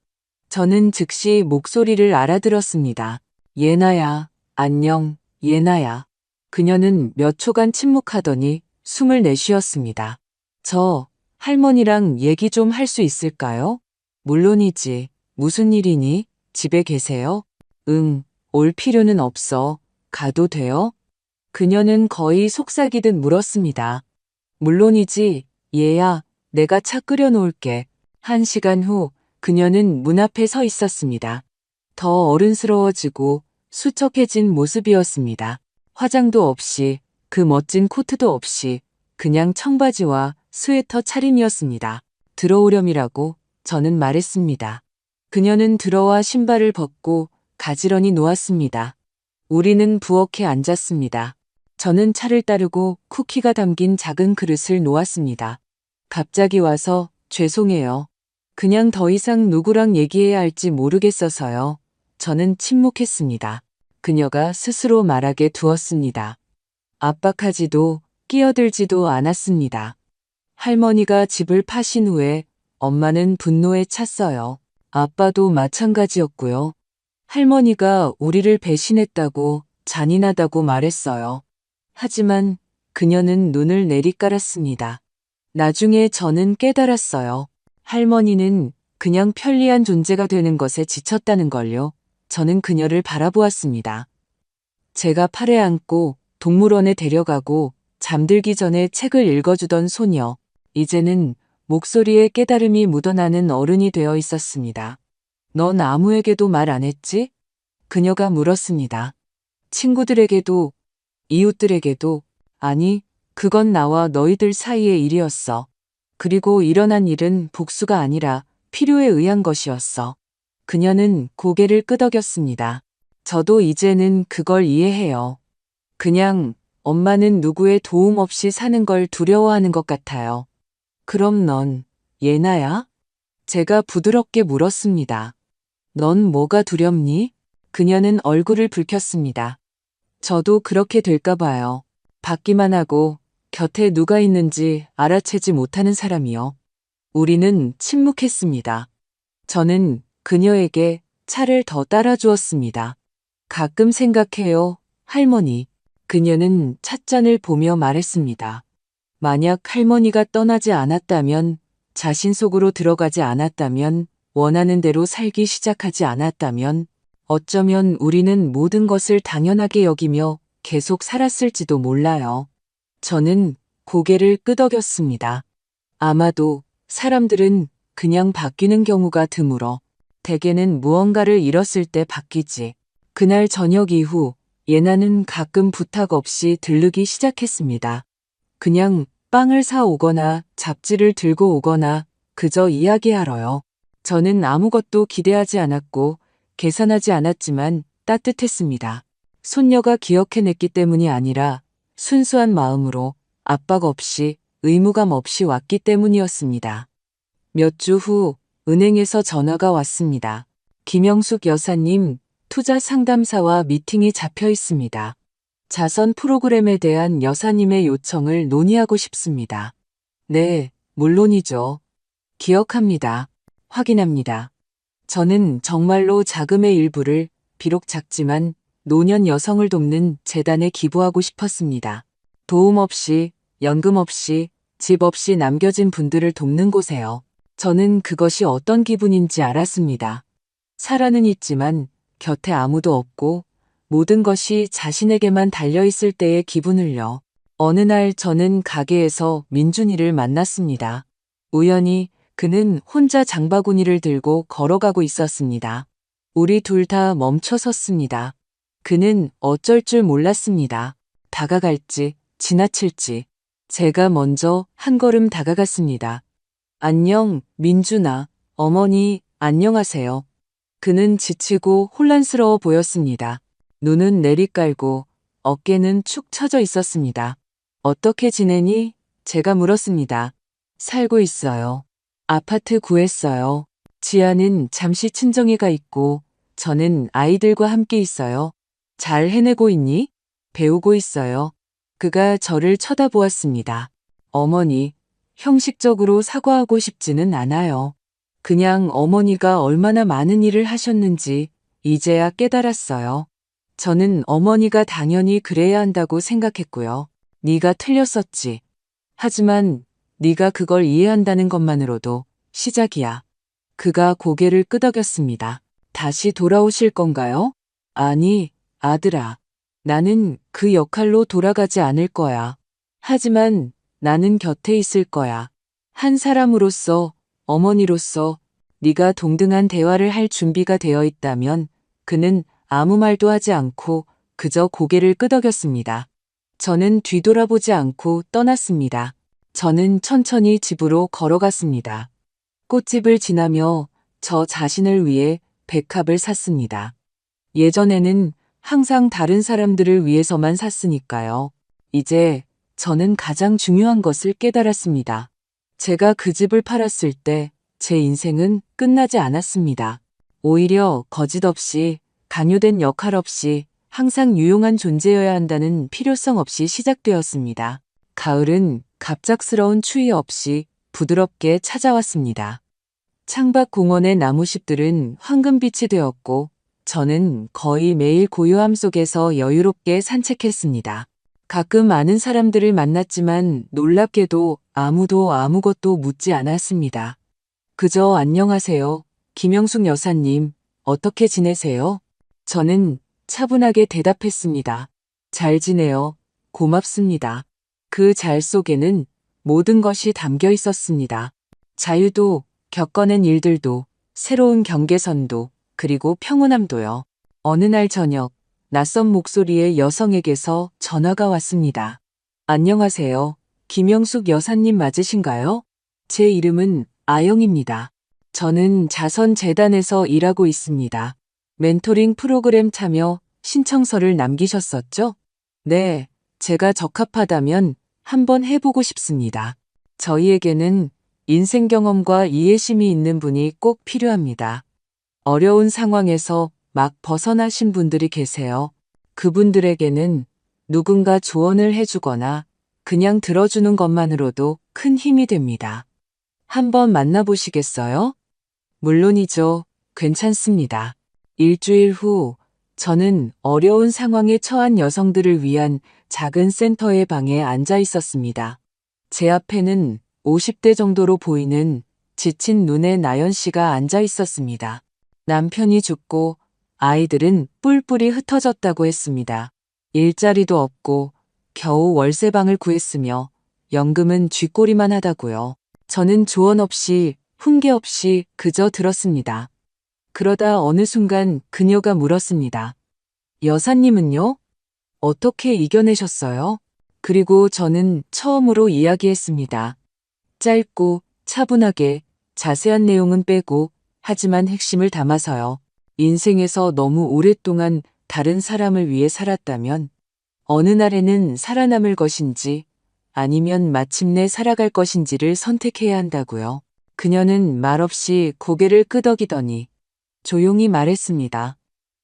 저는 즉시 목소리를 알아들었습니다. 예나야, 안녕, 예나야. 그녀는 몇 초간 침묵하더니 숨을 내쉬었습니다. 저 할머니랑 얘기 좀 할 수 있을까요? 물론이지. 무슨 일이니? 집에 계세요? 응, 올 필요는 없어. 가도 돼요? 그녀는 거의 속삭이듯 물었습니다. 물론이지, 얘야. 내가 차 끓여 놓을게. 1시간 후 그녀는 문 앞에 서 있었습니다. 더 어른스러워지고 수척해진 모습이었습니다. 화장도 없이 그 멋진 코트도 없이 그냥 청바지와 스웨터 차림이었습니다. 들어오렴이라고 저는 말했습니다. 그녀는 들어와 신발을 벗고 가지런히 놓았습니다. 우리는 부엌에 앉았습니다. 저는 차를 따르고 쿠키가 담긴 작은 그릇을 놓았습니다. 갑자기 와서 죄송해요. 그냥 더 이상 누구랑 얘기해야 할지 모르겠어서요. 저는 침묵했습니다. 그녀가 스스로 말하게 두었습니다. 압박하지도 끼어들지도 않았습니다. 할머니가 집을 파신 후에 엄마는 분노에 찼어요. 아빠도 마찬가지였고요. 할머니가 우리를 배신했다고 잔인하다고 말했어요. 하지만 그녀는 눈을 내리깔았습니다. 나중에 저는 깨달았어요. 할머니는 그냥 편리한 존재가 되는 것에 지쳤다는 걸요. 저는 그녀를 바라보았습니다. 제가 팔에 안고 동물원에 데려가고 잠들기 전에 책을 읽어주던 소녀. 이제는 목소리에 깨달음이 묻어나는 어른이 되어 있었습니다. 넌 아무에게도 말 안 했지? 그녀가 물었습니다. 친구들에게도, 이웃들에게도, 아니, 그건 나와 너희들 사이의 일이었어. 그리고 일어난 일은 복수가 아니라 필요에 의한 것이었어. 그녀는 고개를 끄덕였습니다. 저도 이제는 그걸 이해해요. 그냥 엄마는 누구의 도움 없이 사는 걸 두려워하는 것 같아요. 그럼 넌 예나야? 제가 부드럽게 물었습니다. 넌 뭐가 두렵니? 그녀는 얼굴을 붉혔습니다. 저도 그렇게 될까 봐요. 받기만 하고 곁에 누가 있는지 알아채지 못하는 사람이요. 우리는 침묵했습니다. 저는 그녀에게 차를 더 따라주었습니다. 가끔 생각해요, 할머니. 그녀는 찻잔을 보며 말했습니다. 만약 할머니가 떠나지 않았다면, 자신 속으로 들어가지 않았다면, 원하는 대로 살기 시작하지 않았다면, 어쩌면 우리는 모든 것을 당연하게 여기며 계속 살았을지도 몰라요. 저는 고개를 끄덕였습니다. 아마도 사람들은 그냥 바뀌는 경우가 드물어 대개는 무언가를 잃었을 때 바뀌지. 그날 저녁 이후 예나는 가끔 부탁 없이 들르기 시작했습니다. 그냥 빵을 사 오거나 잡지를 들고 오거나 그저 이야기하러요. 저는 아무것도 기대하지 않았고 계산하지 않았지만 따뜻했습니다. 손녀가 기억해냈기 때문이 아니라 순수한 마음으로 압박 없이 의무감 없이 왔기 때문이었습니다. 몇 주 후 은행에서 전화가 왔습니다. 김영숙 여사님, 투자 상담사와 미팅이 잡혀 있습니다. 자선 프로그램에 대한 여사님의 요청을 논의하고 싶습니다. 네, 물론이죠. 기억합니다. 확인합니다. 저는 정말로 자금의 일부를 비록 작지만 노년 여성을 돕는 재단에 기부하고 싶었습니다. 도움 없이, 연금 없이, 집 없이 남겨진 분들을 돕는 곳에요. 저는 그것이 어떤 기분인지 알았습니다. 살아는 있지만 곁에 아무도 없고 모든 것이 자신에게만 달려있을 때의 기분을요. 어느 날 저는 가게에서 민준이를 만났습니다. 우연히 그는 혼자 장바구니를 들고 걸어가고 있었습니다. 우리 둘 다 멈춰 섰습니다. 그는 어쩔 줄 몰랐습니다. 다가갈지, 지나칠지. 제가 먼저 한 걸음 다가갔습니다. 안녕, 민준아. 어머니, 안녕하세요. 그는 지치고 혼란스러워 보였습니다. 눈은 내리깔고 어깨는 축 처져 있었습니다. 어떻게 지내니? 제가 물었습니다. 살고 있어요. 아파트 구했어요. 지아는 잠시 친정에가 있고 저는 아이들과 함께 있어요. 잘 해내고 있니? 배우고 있어요. 그가 저를 쳐다보았습니다. 어머니, 형식적으로 사과하고 싶지는 않아요. 그냥 어머니가 얼마나 많은 일을 하셨는지 이제야 깨달았어요. 저는 어머니가 당연히 그래야 한다고 생각했고요. 네가 틀렸었지. 하지만 네가 그걸 이해한다는 것만으로도 시작이야. 그가 고개를 끄덕였습니다. 다시 돌아오실 건가요? 아니, 아들아. 나는 그 역할로 돌아가지 않을 거야. 하지만 나는 곁에 있을 거야. 한 사람으로서, 어머니로서 네가 동등한 대화를 할 준비가 되어 있다면 그는 아무 말도 하지 않고 그저 고개를 끄덕였습니다. 저는 뒤돌아보지 않고 떠났습니다. 저는 천천히 집으로 걸어갔습니다. 꽃집을 지나며 저 자신을 위해 백합을 샀습니다. 예전에는 항상 다른 사람들을 위해서만 샀으니까요. 이제 저는 가장 중요한 것을 깨달았습니다. 제가 그 집을 팔았을 때 제 인생은 끝나지 않았습니다. 오히려 거짓 없이, 강요된 역할 없이 항상 유용한 존재여야 한다는 필요성 없이 시작되었습니다. 가을은 갑작스러운 추위 없이 부드럽게 찾아왔습니다. 창밖 공원의 나무숲들은 황금빛이 되었고 저는 거의 매일 고요함 속에서 여유롭게 산책했습니다. 가끔 아는 사람들을 만났지만 놀랍게도 아무도 아무것도 묻지 않았습니다. 그저 안녕하세요. 김영숙 여사님, 어떻게 지내세요? 저는 차분하게 대답했습니다. 잘 지내요. 고맙습니다. 그 잘 속에는 모든 것이 담겨 있었습니다. 자유도, 겪어낸 일들도, 새로운 경계선도, 그리고 평온함도요. 어느 날 저녁, 낯선 목소리의 여성에게서 전화가 왔습니다. 안녕하세요. 김영숙 여사님 맞으신가요? 제 이름은 아영입니다. 저는 자선재단에서 일하고 있습니다. 멘토링 프로그램 참여 신청서를 남기셨었죠? 네, 제가 적합하다면 한번 해보고 싶습니다. 저희에게는 인생 경험과 이해심이 있는 분이 꼭 필요합니다. 어려운 상황에서 막 벗어나신 분들이 계세요. 그분들에게는 누군가 조언을 해주거나 그냥 들어주는 것만으로도 큰 힘이 됩니다. 한번 만나보시겠어요? 물론이죠. 괜찮습니다. 일주일 후 저는 어려운 상황에 처한 여성들을 위한 작은 센터의 방에 앉아 있었습니다. 제 앞에는 50대 정도로 보이는 지친 눈의 나연 씨가 앉아 있었습니다. 남편이 죽고 아이들은 뿔뿔이 흩어졌다고 했습니다. 일자리도 없고 겨우 월세방을 구했으며 연금은 쥐꼬리만 하다고요. 저는 조언 없이 훈계 없이 그저 들었습니다. 그러다 어느 순간 그녀가 물었습니다. 여사님은요? 어떻게 이겨내셨어요? 그리고 저는 처음으로 이야기했습니다. 짧고 차분하게 자세한 내용은 빼고 하지만 핵심을 담아서요. 인생에서 너무 오랫동안 다른 사람을 위해 살았다면 어느 날에는 살아남을 것인지 아니면 마침내 살아갈 것인지를 선택해야 한다고요. 그녀는 말없이 고개를 끄덕이더니 조용히 말했습니다.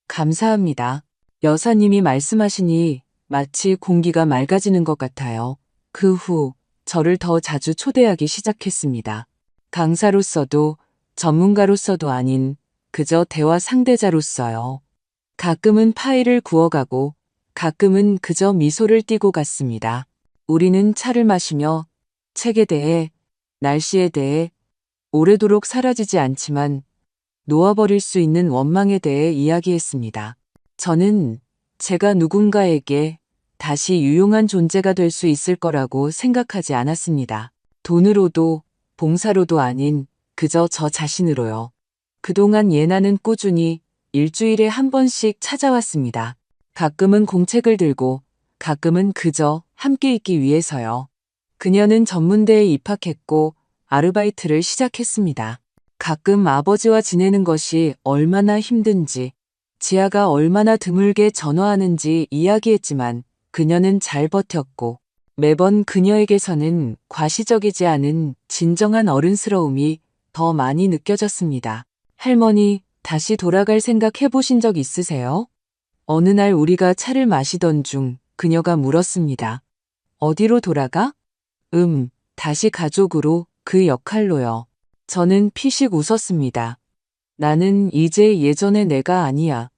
감사합니다. 여사님이 말씀하시니 마치 공기가 맑아지는 것 같아요. 그 후 저를 더 자주 초대하기 시작했습니다. 강사로서도 전문가로서도 아닌 그저 대화 상대자로서요. 가끔은 파일을 구워가고 가끔은 그저 미소를 띠고 갔습니다. 우리는 차를 마시며 책에 대해, 날씨에 대해, 오래도록 사라지지 않지만 놓아버릴 수 있는 원망에 대해 이야기했습니다. 저는 제가 누군가에게 다시 유용한 존재가 될 수 있을 거라고 생각하지 않았습니다. 돈으로도 봉사로도 아닌 그저 저 자신으로요. 그동안 예나는 꾸준히 일주일에 한 번씩 찾아왔습니다. 가끔은 공책을 들고 가끔은 그저 함께 있기 위해서요. 그녀는 전문대에 입학했고 아르바이트를 시작했습니다. 가끔 아버지와 지내는 것이 얼마나 힘든지, 지아가 얼마나 드물게 전화하는지 이야기했지만 그녀는 잘 버텼고 매번 그녀에게서는 과시적이지 않은 진정한 어른스러움이 더 많이 느껴졌습니다. 할머니, 다시 돌아갈 생각 해보신 적 있으세요? 어느 날 우리가 차를 마시던 중 그녀가 물었습니다. 어디로 돌아가? 다시 가족으로, 그 역할로요. 저는 피식 웃었습니다. 나는 이제 예전의 내가 아니야.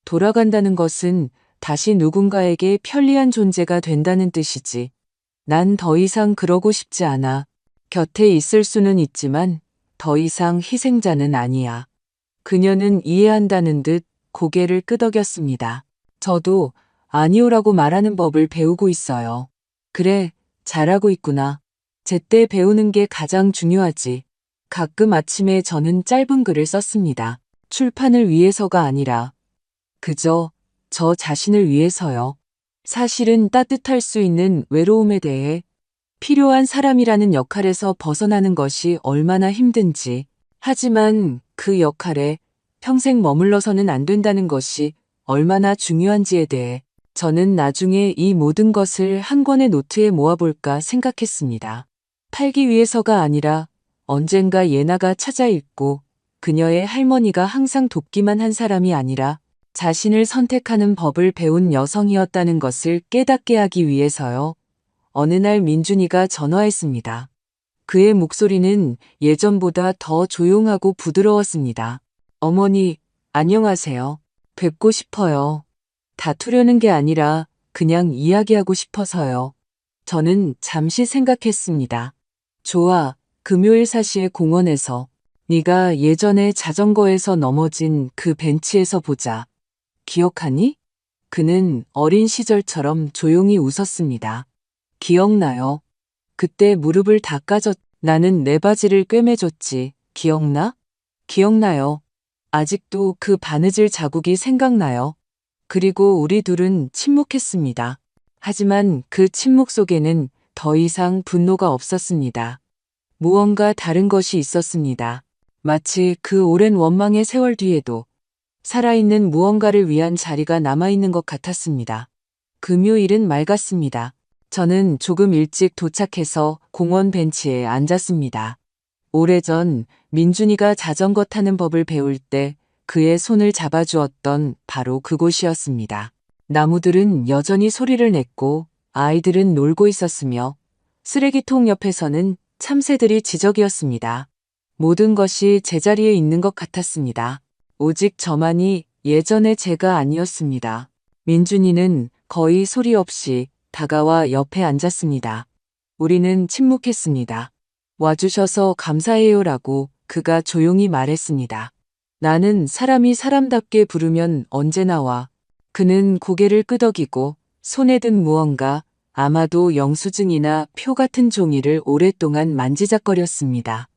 돌아간다는 것은 다시 누군가에게 편리한 존재가 된다는 뜻이지. 난 더 이상 그러고 싶지 않아. 곁에 있을 수는 있지만 더 이상 희생자는 아니야. 그녀는 이해한다는 듯 고개를 끄덕였습니다. 저도 아니오라고 말하는 법을 배우고 있어요. 그래, 잘하고 있구나. 제때 배우는 게 가장 중요하지. 가끔 아침에 저는 짧은 글을 썼습니다. 출판을 위해서가 아니라 그저 저 자신을 위해서요. 사실은 따뜻할 수 있는 외로움에 대해 필요한 사람이라는 역할에서 벗어나는 것이 얼마나 힘든지, 하지만 그 역할에 평생 머물러서는 안 된다는 것이 얼마나 중요한지에 대해 저는 나중에 이 모든 것을 한 권의 노트에 모아볼까 생각했습니다. 팔기 위해서가 아니라 언젠가 예나가 찾아 읽고 그녀의 할머니가 항상 돕기만 한 사람이 아니라 자신을 선택하는 법을 배운 여성이었다는 것을 깨닫게 하기 위해서요. 어느 날 민준이가 전화했습니다. 그의 목소리는 예전보다 더 조용하고 부드러웠습니다. 어머니, 안녕하세요. 뵙고 싶어요. 다투려는 게 아니라 그냥 이야기하고 싶어서요. 저는 잠시 생각했습니다. 좋아, 금요일 4시에 공원에서. 네가 예전에 자전거에서 넘어진 그 벤치에서 보자. 기억하니? 그는 어린 시절처럼 조용히 웃었습니다. 기억나요. 그때 무릎을 닦아줬. 나는 내 바지를 꿰매줬지. 기억나? 기억나요. 아직도 그 바느질 자국이 생각나요. 그리고 우리 둘은 침묵했습니다. 하지만 그 침묵 속에는 더 이상 분노가 없었습니다. 무언가 다른 것이 있었습니다. 마치 그 오랜 원망의 세월 뒤에도 살아있는 무언가를 위한 자리가 남아있는 것 같았습니다. 금요일은 맑았습니다. 저는 조금 일찍 도착해서 공원 벤치에 앉았습니다. 오래전 민준이가 자전거 타는 법을 배울 때 그의 손을 잡아주었던 바로 그곳이었습니다. 나무들은 여전히 소리를 냈고 아이들은 놀고 있었으며 쓰레기통 옆에서는 참새들이 지저귀었습니다. 모든 것이 제자리에 있는 것 같았습니다. 오직 저만이 예전의 제가 아니었습니다. 민준이는 거의 소리 없이 다가와 옆에 앉았습니다. 우리는 침묵했습니다. 와주셔서 감사해요라고 그가 조용히 말했습니다. 나는 사람이 사람답게 부르면 언제나 와. 그는 고개를 끄덕이고 손에 든 무언가, 아마도 영수증이나 표 같은 종이를 오랫동안 만지작거렸습니다.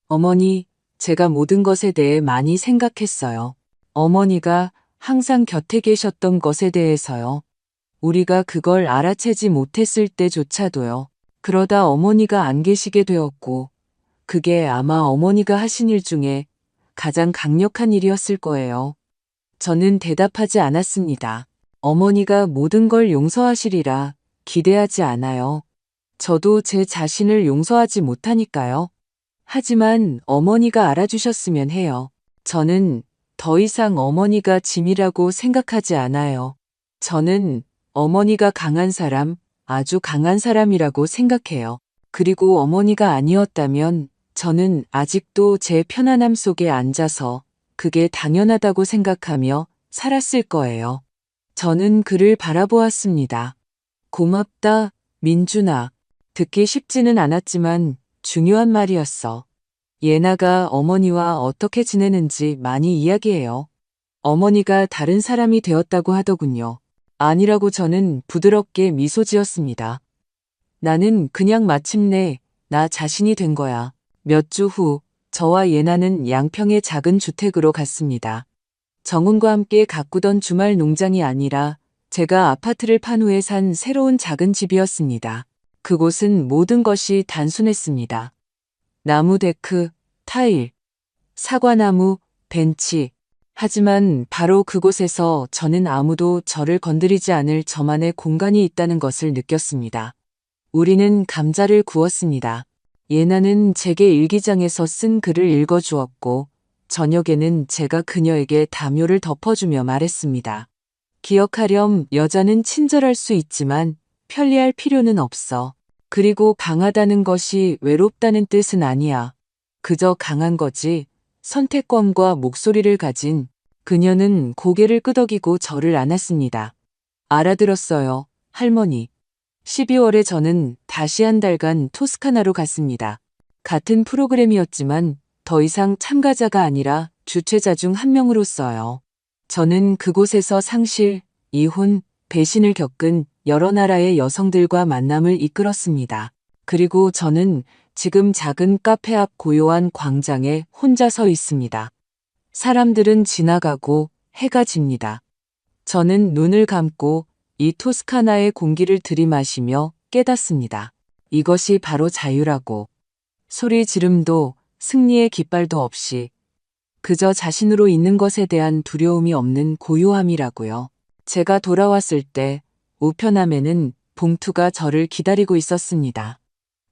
어머니, 제가 모든 것에 대해 많이 생각했어요. 어머니가 항상 곁에 계셨던 것에 대해서요. 우리가 그걸 알아채지 못했을 때조차도요. 그러다 어머니가 안 계시게 되었고, 그게 아마 어머니가 하신 일 중에 가장 강력한 일이었을 거예요. 저는 대답하지 않았습니다. 어머니가 모든 걸 용서하시리라 기대하지 않아요. 저도 제 자신을 용서하지 못하니까요. 하지만 어머니가 알아주셨으면 해요. 저는 더 이상 어머니가 짐이라고 생각하지 않아요. 저는 어머니가 강한 사람, 아주 강한 사람이라고 생각해요. 그리고 어머니가 아니었다면 저는 아직도 제 편안함 속에 앉아서 그게 당연하다고 생각하며 살았을 거예요. 저는 그를 바라보았습니다. 고맙다, 민준아. 듣기 쉽지는 않았지만 중요한 말이었어. 예나가 어머니와 어떻게 지내는지 많이 이야기해요. 어머니가 다른 사람이 되었다고 하더군요. 아니라고 저는 부드럽게 미소 지었습니다. 나는 그냥 마침내 나 자신이 된 거야. 몇 주 후 저와 예나는 양평의 작은 주택으로 갔습니다. 정훈과 함께 가꾸던 주말 농장이 아니라 제가 아파트를 판 후에 산 새로운 작은 집이었습니다. 그곳은 모든 것이 단순했습니다. 나무 데크, 타일, 사과나무, 벤치. 하지만 바로 그곳에서 저는 아무도 저를 건드리지 않을 저만의 공간이 있다는 것을 느꼈습니다. 우리는 감자를 구웠습니다. 예나는 제게 일기장에서 쓴 글을 읽어주었고 저녁에는 제가 그녀에게 담요를 덮어주며 말했습니다. 기억하렴, 여자는 친절할 수 있지만 편리할 필요는 없어. 그리고 강하다는 것이 외롭다는 뜻은 아니야. 그저 강한 거지. 선택권과 목소리를 가진. 그녀는 고개를 끄덕이고 저를 안았습니다. 알아들었어요, 할머니. 12월에 저는 다시 한 달간 토스카나로 갔습니다. 같은 프로그램이었지만 더 이상 참가자가 아니라 주최자 중 한 명으로서요. 저는 그곳에서 상실, 이혼, 배신을 겪은 여러 나라의 여성들과 만남을 이끌었습니다. 그리고 저는 지금 작은 카페 앞 고요한 광장에 혼자 서 있습니다. 사람들은 지나가고 해가 집니다. 저는 눈을 감고 이 토스카나의 공기를 들이마시며 깨닫습니다. 이것이 바로 자유라고. 소리 지름도 승리의 깃발도 없이 그저 자신으로 있는 것에 대한 두려움이 없는 고요함이라고요. 제가 돌아왔을 때 우편함에는 봉투가 저를 기다리고 있었습니다.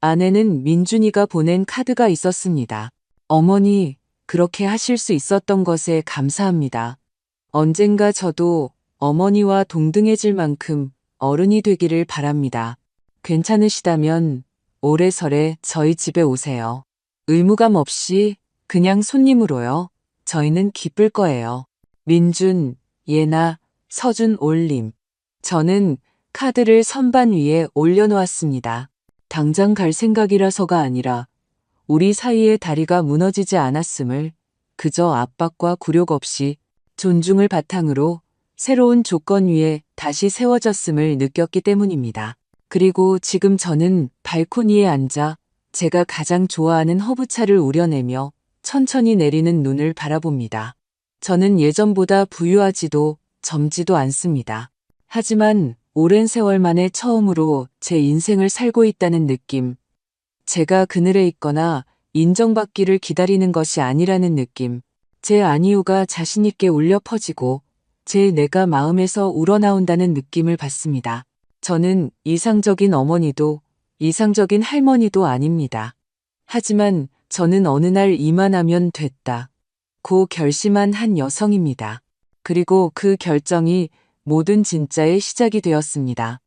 안에는 민준이가 보낸 카드가 있었습니다. 어머니, 그렇게 하실 수 있었던 것에 감사합니다. 언젠가 저도 어머니와 동등해질 만큼 어른이 되기를 바랍니다. 괜찮으시다면 올해 설에 저희 집에 오세요. 의무감 없이 그냥 손님으로요. 저희는 기쁠 거예요. 민준, 예나, 서준 올림. 저는 카드를 선반 위에 올려놓았습니다. 당장 갈 생각이라서가 아니라 우리 사이의 다리가 무너지지 않았음을, 그저 압박과 굴욕 없이 존중을 바탕으로 새로운 조건 위에 다시 세워졌음을 느꼈기 때문입니다. 그리고 지금 저는 발코니에 앉아 제가 가장 좋아하는 허브차를 우려내며 천천히 내리는 눈을 바라봅니다. 저는 예전보다 부유하지도 젊지도 않습니다. 하지만 오랜 세월 만에 처음으로 제 인생을 살고 있다는 느낌, 제가 그늘에 있거나 인정받기를 기다리는 것이 아니라는 느낌, 제 안이유가 자신있게 울려 퍼지고 제 내가 마음에서 우러나온다는 느낌을 받습니다. 저는 이상적인 어머니도 이상적인 할머니도 아닙니다. 하지만 저는 어느 날 이만하면 됐다 고 결심한 한 여성입니다. 그리고 그 결정이 모든 진짜의 시작이 되었습니다.